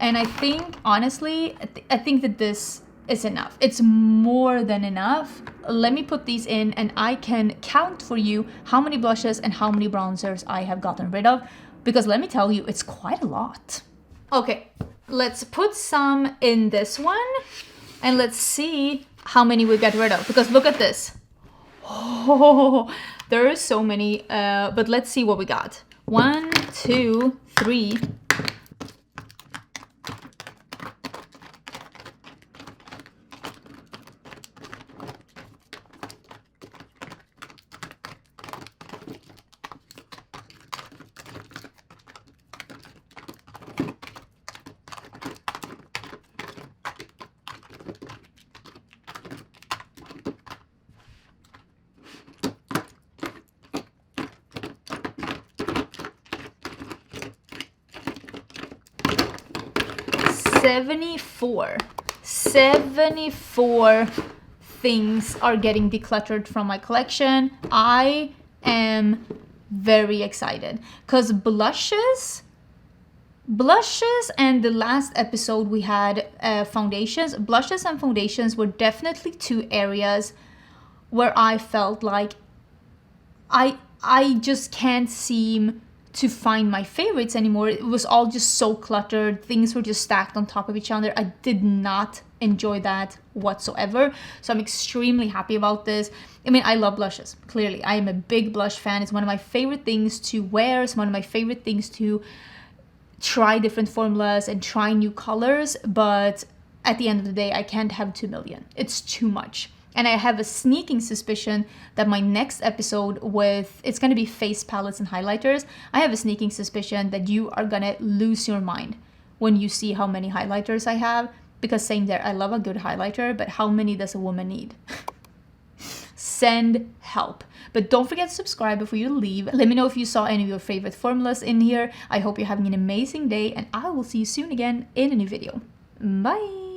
And I think, honestly, I think that this is enough. It's more than enough. Let me put these in and I can count for you how many blushes and how many bronzers I have gotten rid of. Because let me tell you, it's quite a lot. Okay, let's put some in this one. And let's see how many we get rid of. Because look at this. Oh, there are so many. But let's see what we got. 1, 2, 3. 74 things are getting decluttered from my collection. I am very excited because blushes and the last episode we had foundations. Blushes and foundations were definitely two areas where I felt like I just can't seem to find my favorites anymore. It was all just so cluttered. Things were just stacked on top of each other. I did not enjoy that whatsoever. So I'm extremely happy about this. I mean, I love blushes. Clearly, I am a big blush fan. It's one of my favorite things to wear. It's one of my favorite things to try different formulas and try new colors. But at the end of the day, I can't have 2 million. It's too much. And I have a sneaking suspicion that my next episode it's going to be face palettes and highlighters. I have a sneaking suspicion that you are going to lose your mind when you see how many highlighters I have. Because same there, I love a good highlighter, but how many does a woman need? Send help. But don't forget to subscribe before you leave. Let me know if you saw any of your favorite formulas in here. I hope you're having an amazing day, and I will see you soon again in a new video. Bye!